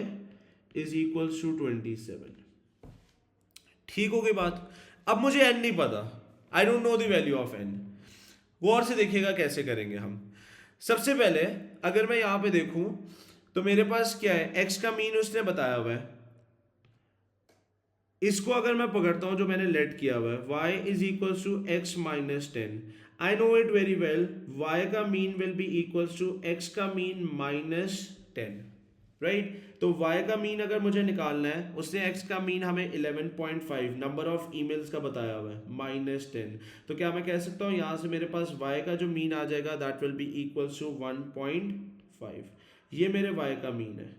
is equal to 27. ठीक हो गई बात. अब मुझे n नहीं पता, आई don't know the value of n. गौर से देखिएगा कैसे करेंगे हम. सबसे पहले अगर मैं यहां पे देखूं तो मेरे पास क्या है, x का मीन उसने बताया हुआ है. इसको अगर मैं पकड़ता हूं जो मैंने लेट किया हुआ है, y is equal to x minus 10. I know it very well, y का mean will be equal to x का मीन माइनस 10. राइट, तो y का मीन अगर मुझे निकालना है, उसने x का मीन हमें 11.5 नंबर ऑफ ईमेल्स का बताया हुआ है, माइनस 10. तो क्या मैं कह सकता हूं यहां से मेरे पास y का जो मीन आ जाएगा that will be equal to 1.5. ये मेरे y का मीन है.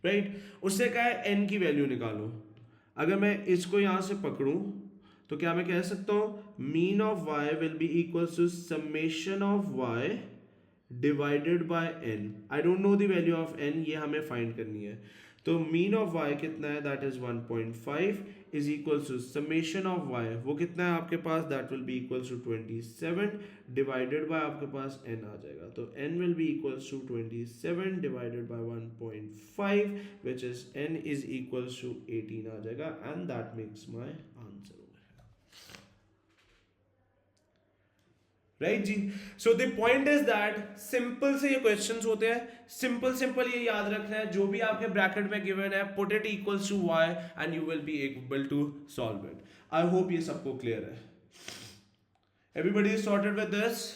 राइट, उससे कहा है n की वैल्यू निकालो. अगर मैं इसको यहाँ से पकड़ूं तो क्या मैं कह सकता हूं mean of y will be equal to summation of y divided by n. I don't know the value of n, ये हमें फाइंड करनी है. तो मीन ऑफ y कितना है, that is 1.5 is equal to summation of y, वो कितना है आपके पास, that will be equal to 27 divided by आपके पास n आ जाएगा. तो n will be equal to 27 divided by 1.5 which is n is equal to 18 आ जाएगा. And that makes my answer. Right जी. So the point is that simple से ये क्वेश्चंस होते हैं, सिंपल ये याद रखना है, जो भी आपके ब्रैकेट में गिवन है put it equals to y and you will be able to solve it. I hope ये सबको क्लियर है. Everybody is sorted with this.